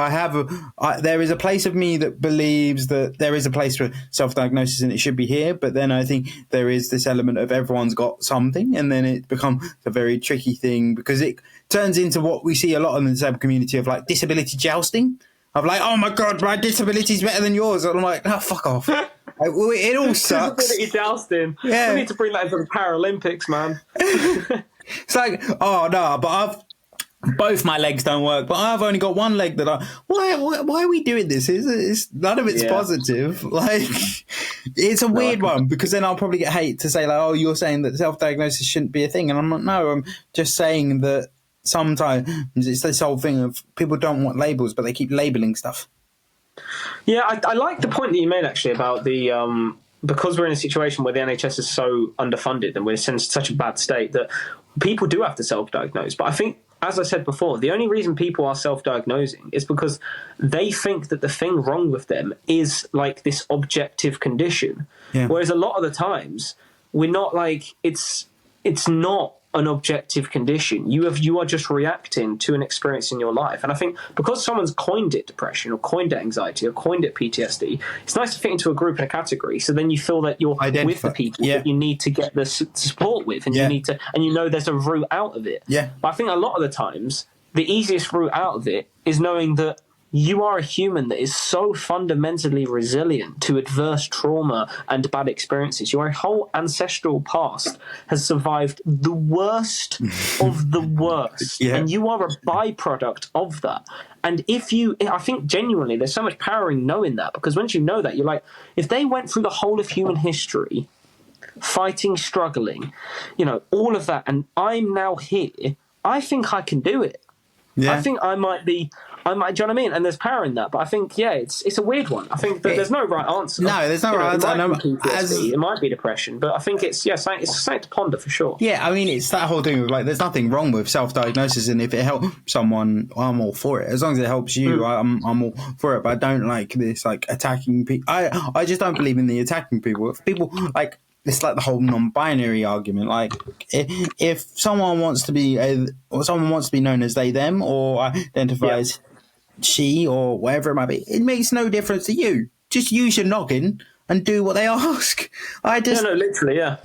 B: there is a place of me that believes that there is a place for self-diagnosis and it should be here. But then I think there is this element of everyone's got something, and then it becomes a very tricky thing because it turns into what we see a lot in the disabled community of like disability jousting. Of like, oh my God, my disability is better than yours. And I'm like, no, fuck off. It all sucks.
A: Disability jousting. Yeah. We need to bring that into the Paralympics, man.
B: It's like, oh no, but both my legs don't work, but I've only got one leg that why are we doing this? It's none of it's positive. Like, it's a weird one, because then I'll probably get hate to say like, oh, you're saying that self-diagnosis shouldn't be a thing. And I'm like, no, I'm just saying that sometimes it's this whole thing of people don't want labels, but they keep labeling stuff.
A: Yeah, I like the point that you made actually about the because we're in a situation where the NHS is so underfunded and we're in such a bad state that people do have to self-diagnose. But I think, as I said before, the only reason people are self-diagnosing is because they think that the thing wrong with them is like this objective condition. Yeah. Whereas a lot of the times we're not like, it's not an objective condition. You are just reacting to an experience in your life. And I think because someone's coined it depression or coined it anxiety or coined it PTSD, it's nice to fit into a group and a category. So then you feel that you're with the people that you need to get the support with, and you need to, and you know there's a route out of it. Yeah. But I think a lot of the times the easiest route out of it is knowing that you are a human that is so fundamentally resilient to adverse trauma and bad experiences. Your whole ancestral past has survived the worst of the worst. And you are a byproduct of that. And I think genuinely there's so much power in knowing that, because once you know that, you're like, if they went through the whole of human history, fighting, struggling, all of that, and I'm now here, I think I can do it. Yeah. I think I might, do you know what I mean? And there's power in that. But I think, it's a weird one. I think that there's no right answer.
B: No, there's no right answer.
A: It might be depression, but I think it's something to ponder for sure.
B: Yeah, I mean, it's that whole thing of like, there's nothing wrong with self-diagnosis, and if it helps someone, I'm all for it. As long as it helps you, I'm all for it. But I don't like this like attacking people. I just don't believe in the attacking people. If people like, it's like the whole non-binary argument. Like, if someone wants to be known as they them, or identify as she, or whatever it might be, it makes no difference to you. Just use your noggin and do what they ask.
A: Literally, yeah.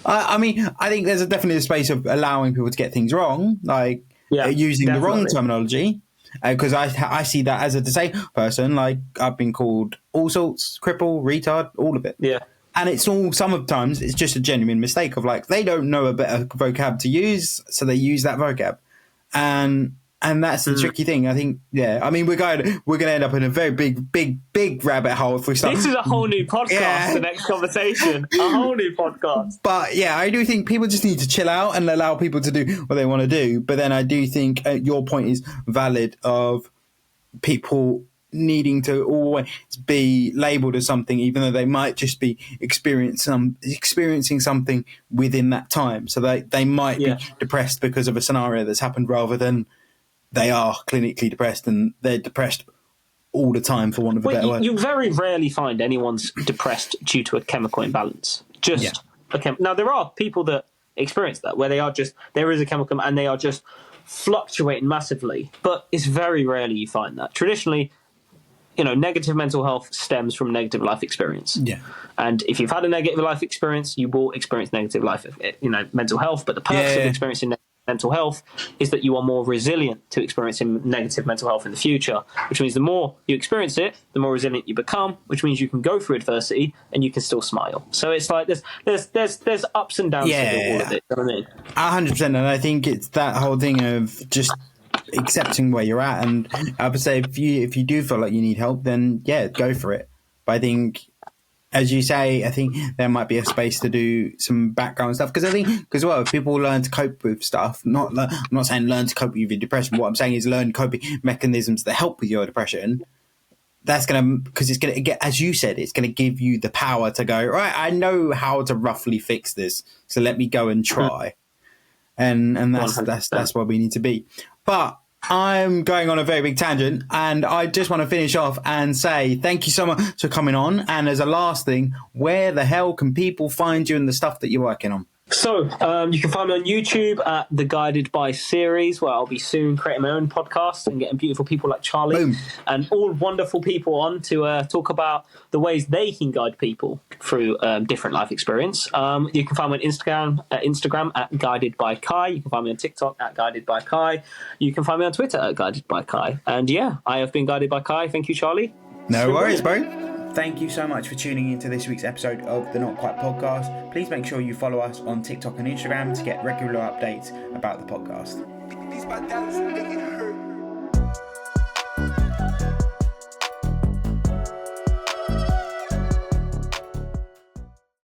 B: I mean, I think there's definitely a space of allowing people to get things wrong, like using the wrong terminology. Because I see that as a disabled person, like I've been called all sorts, cripple, retard, all of it. Yeah. And it's all, sometimes it's just a genuine mistake of like, they don't know a better vocab to use, so they use that vocab. And And that's the tricky thing. I think, I mean, we're going to end up in a very big rabbit hole if we start.
A: This is a whole new podcast. The next conversation, a whole new podcast.
B: But yeah, I do think people just need to chill out and allow people to do what they want to do. But then I do think your point is valid of people needing to always be labelled as something, even though they might just be experiencing something within that time. So they might be depressed because of a scenario that's happened, rather than they are clinically depressed and they're depressed all the time, for want of a better word.
A: You very rarely find anyone's depressed due to a chemical imbalance. Now, there are people that experience that, where there is a chemical and they are just fluctuating massively, but it's very rarely you find that. Traditionally, negative mental health stems from negative life experience. Yeah. And if you've had a negative life experience, you will experience negative mental health. But the purpose of experiencing negative mental health is that you are more resilient to experiencing negative mental health in the future, which means the more you experience it, the more resilient you become, which means you can go through adversity and you can still smile. So it's like there's ups and downs to all of it. You know what I mean?
B: 100%. And I think it's that whole thing of just accepting where you're at. And I would say if you do feel like you need help, then go for it. But I think, as you say, I think there might be a space to do some background stuff, because I think, if people learn to cope with stuff, I'm not saying learn to cope with your depression. What I'm saying is learn coping mechanisms that help with your depression. That's because it's going to get, as you said, it's going to give you the power to go, right, I know how to roughly fix this, so let me go and try. And that's where we need to be. But I'm going on a very big tangent, and I just want to finish off and say thank you so much for coming on. And as a last thing, where the hell can people find you and the stuff that you're working on?
A: So you can find me on YouTube at the Guided By series, where I'll be soon creating my own podcast and getting beautiful people like Charlie and all wonderful people on to talk about the ways they can guide people through different life experience. You can find me on Instagram at Guided By Kai. You can find me on TikTok at Guided By Kai. You can find me on Twitter at Guided By Kai. And I have been Guided By Kai. Thank you, Charlie.
B: No worries, bro. Thank you so much for tuning into this week's episode of the Not Quite Podcast. Please make sure you follow us on TikTok and Instagram to get regular updates about the podcast.